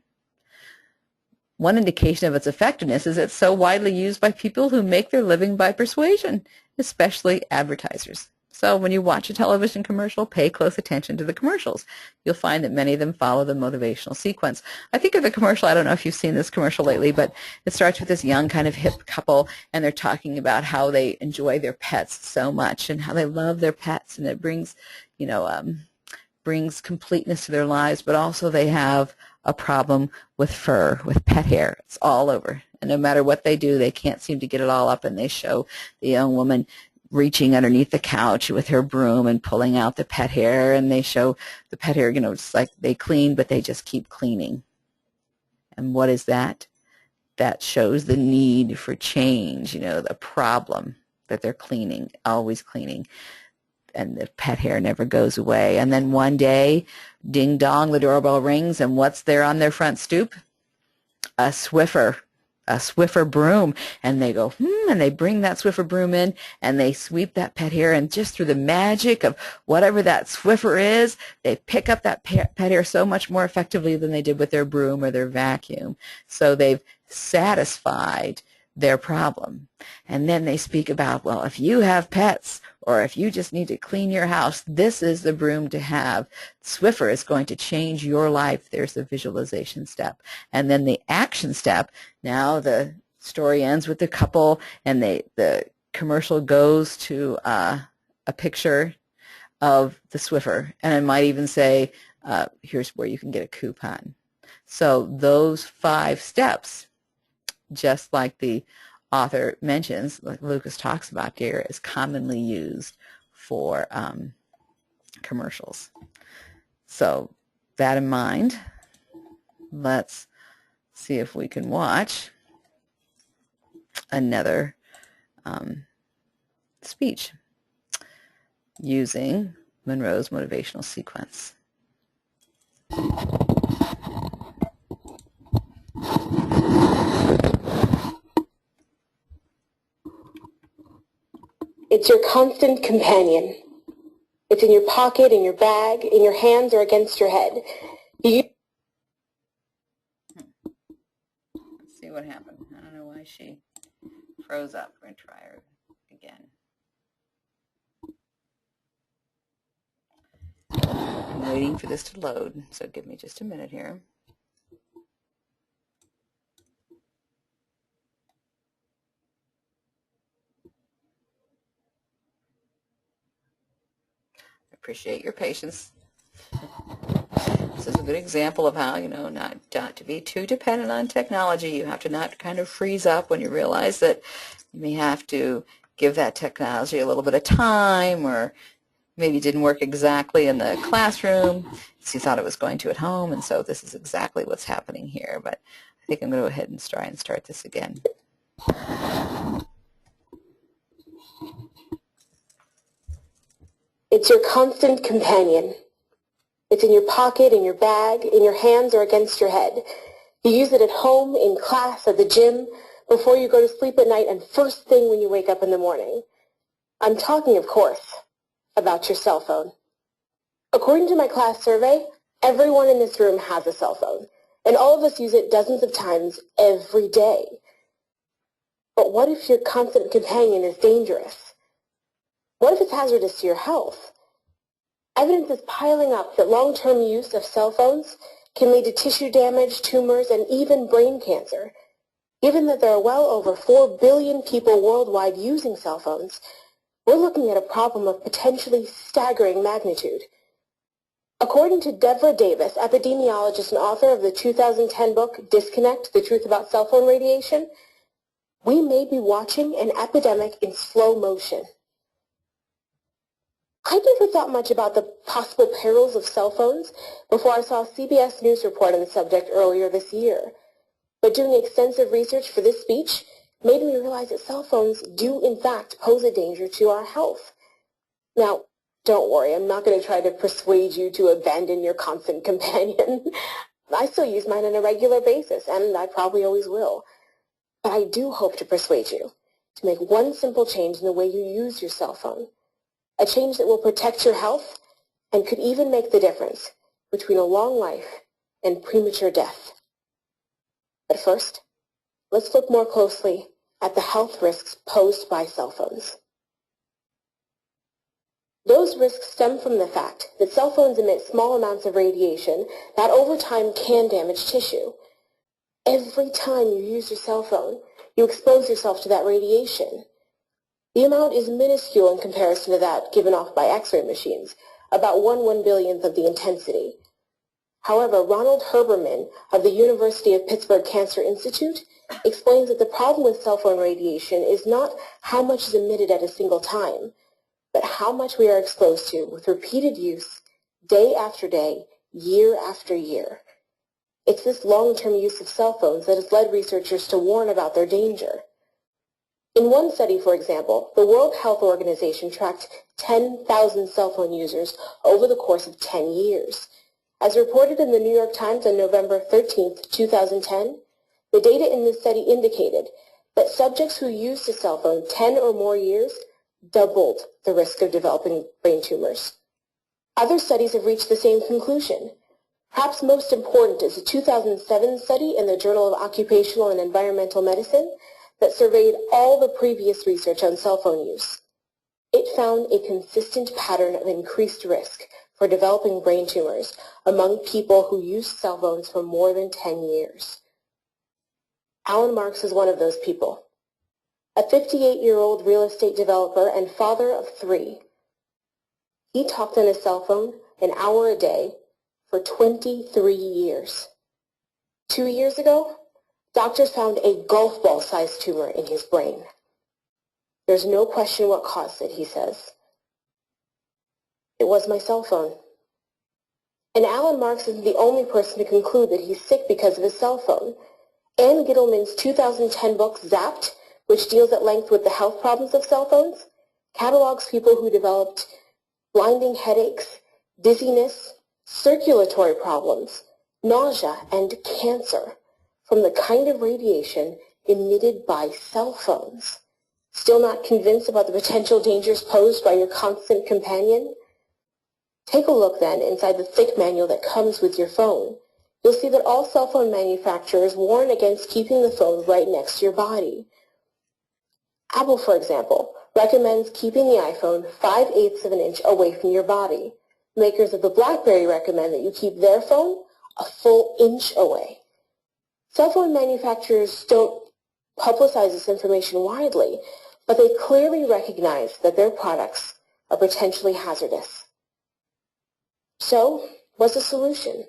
One indication of its effectiveness is it's so widely used by people who make their living by persuasion, especially advertisers. So when you watch a television commercial, pay close attention to the commercials. You'll find that many of them follow the motivational sequence. I think of the commercial, I don't know if you've seen this commercial lately, but it starts with this young kind of hip couple, and they're talking about how they enjoy their pets so much and how they love their pets, and it brings, brings completeness to their lives, but also they have a problem with fur, with pet hair. It's all over. And no matter what they do, they can't seem to get it all up, and they show the young woman reaching underneath the couch with her broom and pulling out the pet hair, and they show the pet hair, it's like they clean, but they just keep cleaning. And what is that? That shows the need for change, the problem that they're cleaning, always cleaning, and the pet hair never goes away. And then one day, ding dong, the doorbell rings, and what's there on their front stoop? A Swiffer broom, and they go, and they bring that Swiffer broom in, and they sweep that pet hair, and just through the magic of whatever that Swiffer is, they pick up that pet hair so much more effectively than they did with their broom or their vacuum. So they've satisfied their problem. And then they speak about, well, if you have pets, or if you just need to clean your house, this is the broom to have. Swiffer is going to change your life. There's the visualization step. And then the action step, now the story ends with the couple, and the commercial goes to a picture of the Swiffer. And it might even say, here's where you can get a coupon. So those 5 steps, just like the author mentions, like Lucas talks about here, is commonly used for commercials. So that in mind, let's see if we can watch another speech using Monroe's motivational sequence. It's your constant companion. It's in your pocket, in your bag, in your hands, or against your head. Let's see what happened. I don't know why she froze up. We're going to try her again. I'm waiting for this to load, so give me just a minute here. Appreciate your patience. This is a good example of how, not to be too dependent on technology. You have to not kind of freeze up when you realize that you may have to give that technology a little bit of time, or maybe it didn't work exactly in the classroom as you thought it was going to at home, and so this is exactly what's happening here. But I think I'm going to go ahead and try and start this again. It's your constant companion. It's in your pocket, in your bag, in your hands, or against your head. You use it at home, in class, at the gym, before you go to sleep at night, and first thing when you wake up in the morning. I'm talking, of course, about your cell phone. According to my class survey, everyone in this room has a cell phone, and all of us use it dozens of times every day. But what if your constant companion is dangerous? What if it's hazardous to your health? Evidence is piling up that long-term use of cell phones can lead to tissue damage, tumors, and even brain cancer. Given that there are well over 4 billion people worldwide using cell phones, we're looking at a problem of potentially staggering magnitude. According to Deborah Davis, epidemiologist and author of the 2010 book Disconnect: The Truth About Cell Phone Radiation, we may be watching an epidemic in slow motion. I never thought much about the possible perils of cell phones before I saw a CBS News report on the subject earlier this year. But doing extensive research for this speech made me realize that cell phones do in fact pose a danger to our health. Now, don't worry, I'm not going to try to persuade you to abandon your constant companion. I still use mine on a regular basis, and I probably always will. But I do hope to persuade you to make one simple change in the way you use your cell phone. A change that will protect your health and could even make the difference between a long life and premature death. But first, let's look more closely at the health risks posed by cell phones. Those risks stem from the fact that cell phones emit small amounts of radiation that over time can damage tissue. Every time you use your cell phone, you expose yourself to that radiation. The amount is minuscule in comparison to that given off by X-ray machines, about 1/1 billionth of the intensity. However, Ronald Herbermann of the University of Pittsburgh Cancer Institute explains that the problem with cell phone radiation is not how much is emitted at a single time, but how much we are exposed to with repeated use, day after day, year after year. It's this long-term use of cell phones that has led researchers to warn about their danger. In one study, for example, the World Health Organization tracked 10,000 cell phone users over the course of 10 years. As reported in the New York Times on November 13, 2010, the data in this study indicated that subjects who used a cell phone 10 or more years doubled the risk of developing brain tumors. Other studies have reached the same conclusion. Perhaps most important is a 2007 study in the Journal of Occupational and Environmental Medicine that surveyed all the previous research on cell phone use. It found a consistent pattern of increased risk for developing brain tumors among people who used cell phones for more than 10 years. Alan Marks is one of those people. A 58-year-old real estate developer and father of 3. He talked on his cell phone an hour a day for 23 years. 2 years ago, doctors found a golf ball-sized tumor in his brain. There's no question what caused it, he says. It was my cell phone. And Alan Marks isn't the only person to conclude that he's sick because of his cell phone. Ann Gittleman's 2010 book, Zapped, which deals at length with the health problems of cell phones, catalogs people who developed blinding headaches, dizziness, circulatory problems, nausea, and cancer from the kind of radiation emitted by cell phones. Still not convinced about the potential dangers posed by your constant companion? Take a look then inside the thick manual that comes with your phone. You'll see that all cell phone manufacturers warn against keeping the phone right next to your body. Apple, for example, recommends keeping the iPhone 5/8 of an inch away from your body. Makers of the BlackBerry recommend that you keep their phone a full inch away. Cell phone manufacturers don't publicize this information widely, but they clearly recognize that their products are potentially hazardous. So, what's the solution?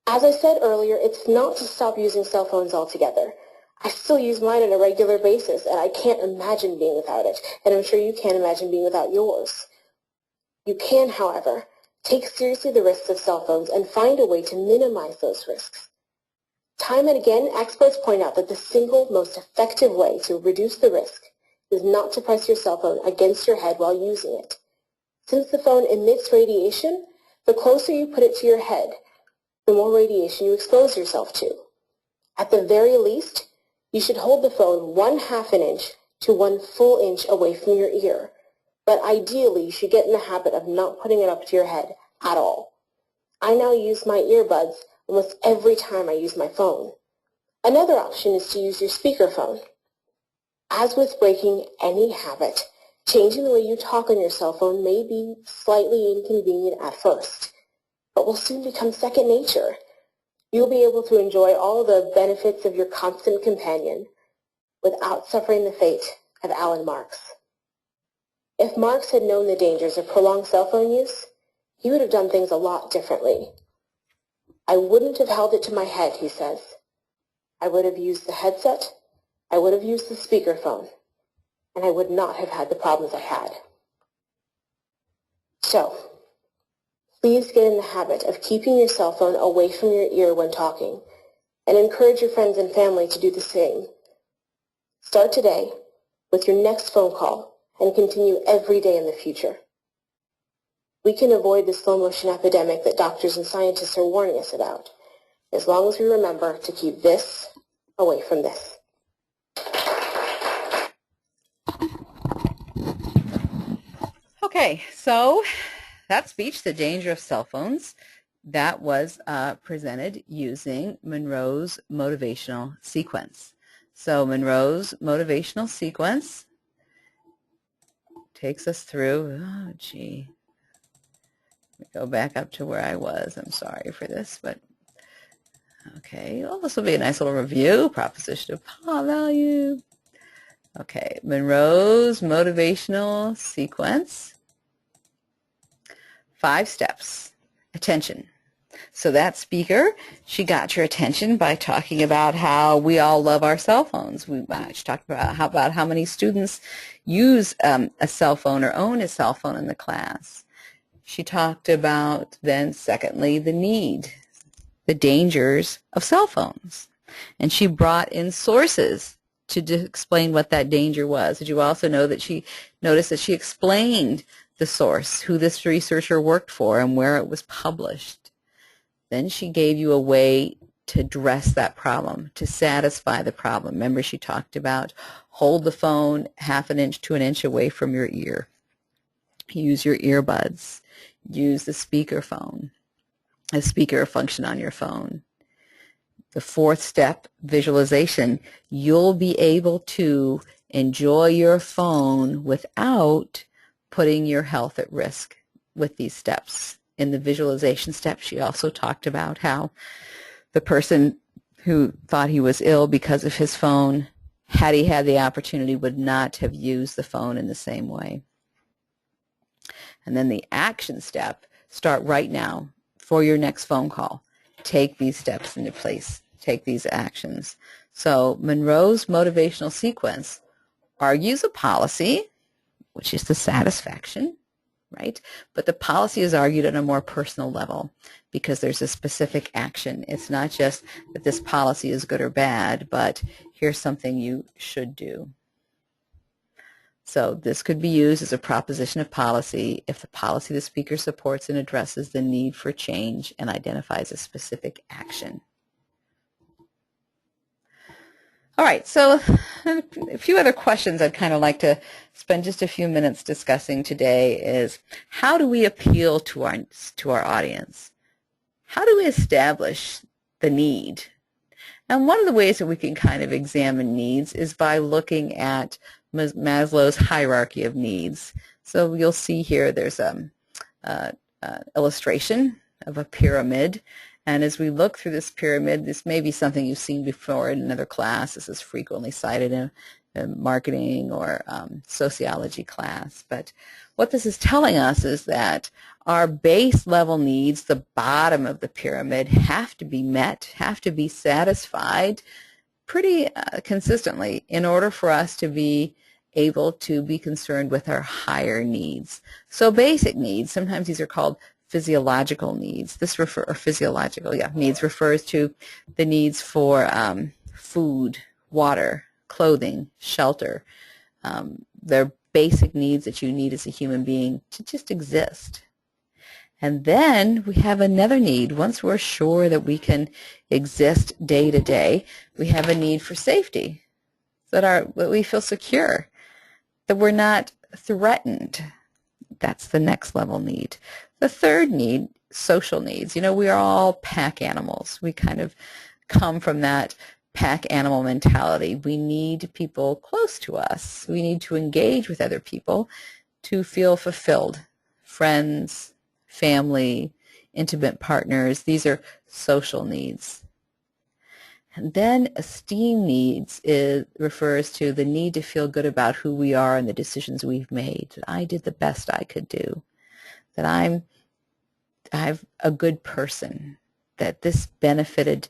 As I said earlier, it's not to stop using cell phones altogether. I still use mine on a regular basis, and I can't imagine being without it, and I'm sure you can't imagine being without yours. You can, however, take seriously the risks of cell phones and find a way to minimize those risks. Time and again, experts point out that the single most effective way to reduce the risk is not to press your cell phone against your head while using it. Since the phone emits radiation, the closer you put it to your head, the more radiation you expose yourself to. At the very least, you should hold the phone 1/2 an inch to 1 full inch away from your ear, but ideally you should get in the habit of not putting it up to your head at all. I now use my earbuds almost every time I use my phone. Another option is to use your speakerphone. As with breaking any habit, changing the way you talk on your cell phone may be slightly inconvenient at first, but will soon become second nature. You'll be able to enjoy all the benefits of your constant companion without suffering the fate of Alan Marks. If Marks had known the dangers of prolonged cell phone use, he would have done things a lot differently. I wouldn't have held it to my head, he says. I would have used the headset, I would have used the speakerphone, and I would not have had the problems I had. So, please get in the habit of keeping your cell phone away from your ear when talking, and encourage your friends and family to do the same. Start today with your next phone call and continue every day in the future. We can avoid the slow motion epidemic that doctors and scientists are warning us about, as long as we remember to keep this away from this. Okay, so that speech, The Danger of Cell Phones, that was presented using Monroe's motivational sequence. So Monroe's motivational sequence, takes us through, oh gee, let me go back up to where I was. I'm sorry for this, but okay, well, this will be a nice little review. Proposition of value. Okay, Monroe's motivational sequence. 5 steps. Attention. So that speaker, she got your attention by talking about how we all love our cell phones. She talked about how many students use a cell phone or own a cell phone in the class. She talked about then, secondly, the dangers of cell phones. And she brought in sources to explain what that danger was. Did you also know that she noticed that she explained the source, who this researcher worked for, and where it was published? Then she gave you a way to address that problem, to satisfy the problem. Remember, she talked about hold the phone 1/2 inch to 1 inch away from your ear. Use your earbuds. Use the speaker phone, a speaker function on your phone. The 4th step, visualization. You'll be able to enjoy your phone without putting your health at risk with these steps. In the visualization step, she also talked about how the person who thought he was ill because of his phone, had he had the opportunity, would not have used the phone in the same way. And then the action step, start right now for your next phone call. Take these steps into place. Take these actions. So Monroe's motivational sequence argues a policy, which is the satisfaction, right? But the policy is argued at a more personal level because there's a specific action. It's not just that this policy is good or bad, but here's something you should do. So this could be used as a proposition of policy if the policy the speaker supports and addresses the need for change and identifies a specific action. All right, so a few other questions I'd kind of like to spend just a few minutes discussing today is, how do we appeal to our audience? How do we establish the need? And one of the ways that we can kind of examine needs is by looking at Maslow's hierarchy of needs. So you'll see here there's an illustration of a pyramid. And as we look through this pyramid, this may be something you've seen before in another class. This is frequently cited in a marketing or sociology class. But what this is telling us is that our base level needs, the bottom of the pyramid, have to be met, have to be satisfied pretty consistently in order for us to be able to be concerned with our higher needs. So basic needs, sometimes these are called physiological needs. Needs refers to the needs for food, water, clothing, shelter. They're basic needs that you need as a human being to just exist. And then we have another need. Once we're sure that we can exist day to day, we have a need for safety, that we feel secure, that we're not threatened. That's the next level need. The third need, social needs. You know, we are all pack animals. We kind of come from that pack animal mentality. We need people close to us. We need to engage with other people to feel fulfilled. Friends, family, intimate partners. These are social needs. And then esteem needs refers to the need to feel good about who we are and the decisions we've made. That I did the best I could do. That I'm a good person. That this benefited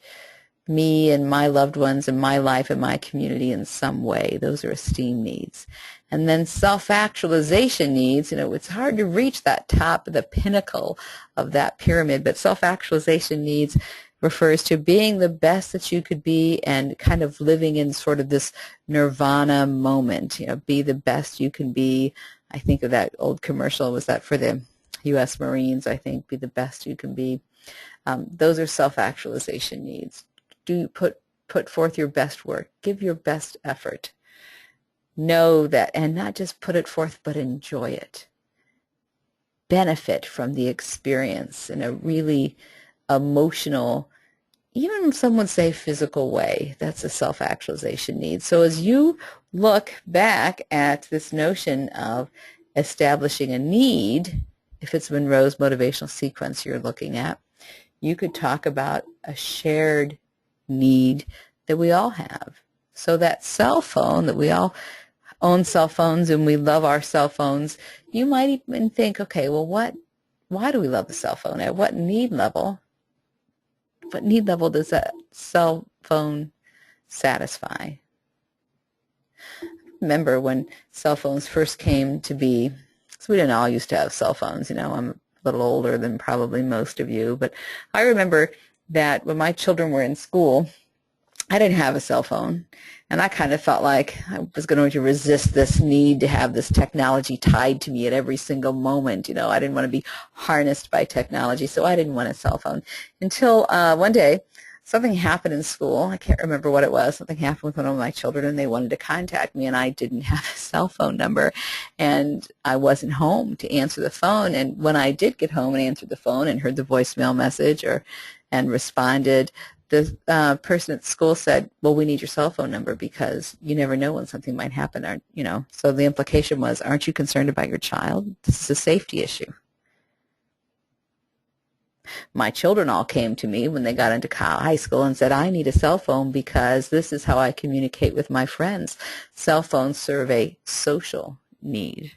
me and my loved ones and my life and my community in some way. Those are esteem needs. And then self-actualization needs, you know, it's hard to reach that top, the pinnacle of that pyramid, but self-actualization needs refers to being the best that you could be and kind of living in sort of this nirvana moment, you know, be the best you can be. I think of that old commercial, was that for the U.S. Marines, I think, be the best you can be. Those are self-actualization needs. Do put forth your best work. Give your best effort. Know that, and not just put it forth, but enjoy it. Benefit from the experience in a really emotional, even some would say physical way. That's a self-actualization need. So as you look back at this notion of establishing a need, if it's Monroe's motivational sequence you're looking at, you could talk about a shared need that we all have. So that cell phone, that we all own cell phones and we love our cell phones, you might even think, okay, well, why do we love the cell phone? At what need level? What need level does that cell phone satisfy? Remember when cell phones first came to be, so we didn't all used to have cell phones, I'm a little older than probably most of you, but I remember that when my children were in school, I didn't have a cell phone, and I kind of felt like I was going to resist this need to have this technology tied to me at every single moment. I didn't want to be harnessed by technology, so I didn't want a cell phone until one day something happened in school. I can't remember what it was. Something happened with one of my children, and they wanted to contact me, and I didn't have a cell phone number, and I wasn't home to answer the phone. And when I did get home and answered the phone and heard the voicemail message and responded, the person at school said, well, we need your cell phone number because you never know when something might happen. So the implication was, aren't you concerned about your child? This is a safety issue. My children all came to me when they got into high school and said, I need a cell phone because this is how I communicate with my friends. Cell phones serve a social need.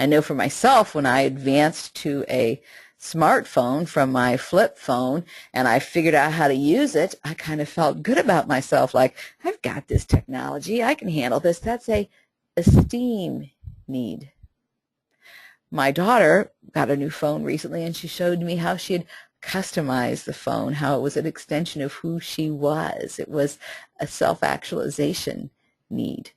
I know for myself, when I advanced to a smartphone from my flip phone and I figured out how to use it, I kind of felt good about myself, like, I've got this technology, I can handle this. That's a esteem need. My daughter got a new phone recently, and she showed me how she had customized the phone, how it was an extension of who she was. It was a self-actualization need.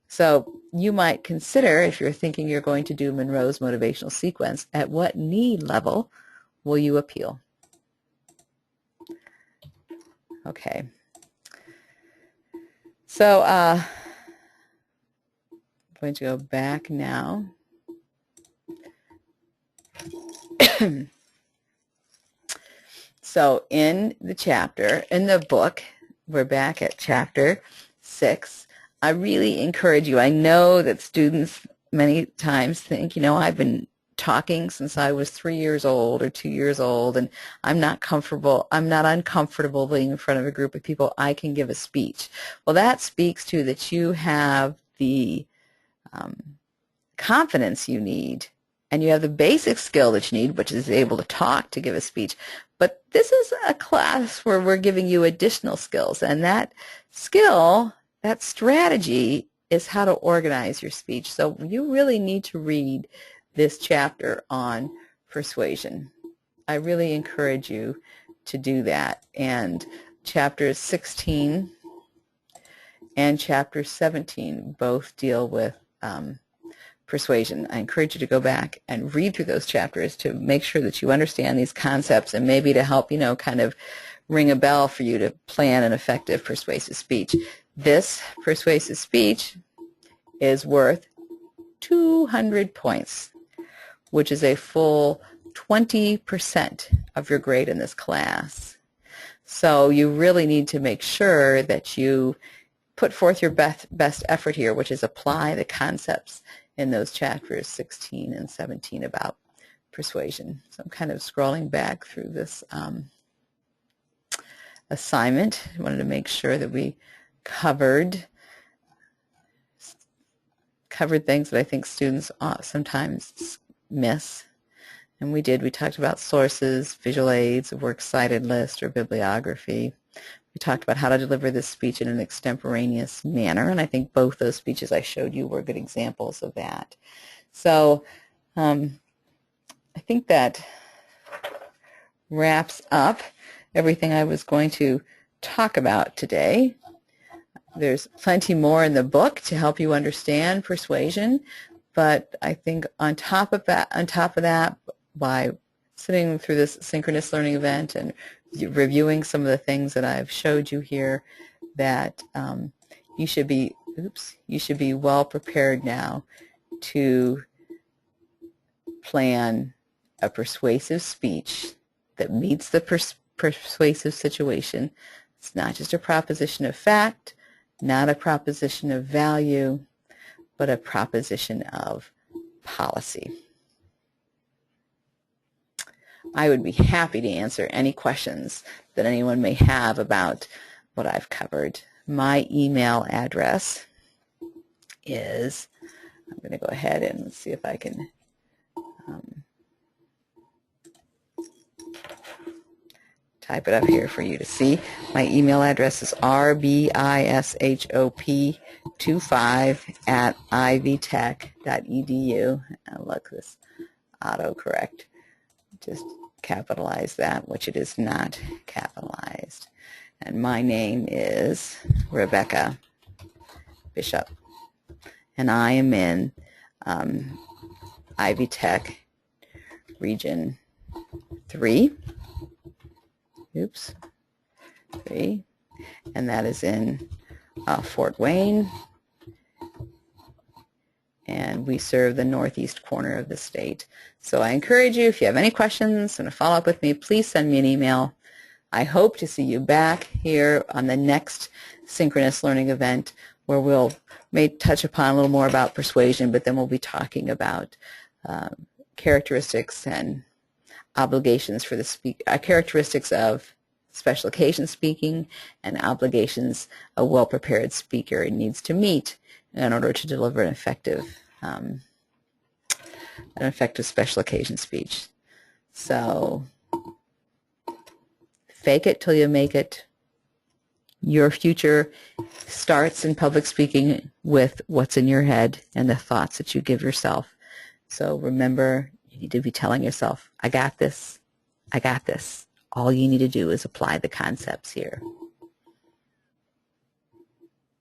So you might consider, if you're thinking you're going to do Monroe's motivational sequence, at what need level will you appeal? Okay. So I'm going to go back now. So in the book, we're back at chapter 6. I really encourage you. I know that students many times think, I've been talking since I was 3 years old or 2 years old, and I'm not uncomfortable being in front of a group of people. I can give a speech. Well, that speaks to that you have the confidence you need, and you have the basic skill that you need, which is able to talk to give a speech. But this is a class where we're giving you additional skills, and that skill, that strategy, is how to organize your speech. So you really need to read this chapter on persuasion. I really encourage you to do that. And chapters 16 and chapter 17 both deal with persuasion. I encourage you to go back and read through those chapters to make sure that you understand these concepts, and maybe to help, kind of ring a bell for you to plan an effective persuasive speech. This persuasive speech is worth 200 points, which is a full 20% of your grade in this class. So you really need to make sure that you put forth your best effort here, which is apply the concepts in those chapters 16 and 17 about persuasion. So I'm kind of scrolling back through this assignment. I wanted to make sure that we covered things that I think students sometimes miss. And we did. We talked about sources, visual aids, a works cited list, or bibliography. We talked about how to deliver this speech in an extemporaneous manner, and I think both those speeches I showed you were good examples of that. So I think that wraps up everything I was going to talk about today. There's plenty more in the book to help you understand persuasion, but I think on top of that, by sitting through this synchronous learning event and reviewing some of the things that I've showed you here, that you should be well prepared now to plan a persuasive speech that meets the persuasive situation. It's not just a proposition of fact, not a proposition of value, but a proposition of policy. I would be happy to answer any questions that anyone may have about what I've covered. My email address is, I'm going to go ahead and see if I can type it up here for you to see. My email address is rbishop25@ivtech.edu. And look, this autocorrect just capitalize that, which it is not capitalized. And my name is Rebecca Bishop, and I am in Ivy Tech Region 3. Oops, 3, and that is in Fort Wayne, and we serve the northeast corner of the state. So I encourage you, if you have any questions and to follow up with me, please send me an email. I hope to see you back here on the next synchronous learning event, where we'll may touch upon a little more about persuasion, but then we'll be talking about characteristics and obligations for the characteristics of special occasion speaking and obligations a well-prepared speaker needs to meet in order to deliver an effective special occasion speech. So fake it till you make it. Your future starts in public speaking with what's in your head and the thoughts that you give yourself. So remember, you need to be telling yourself, I got this. I got this. All you need to do is apply the concepts here.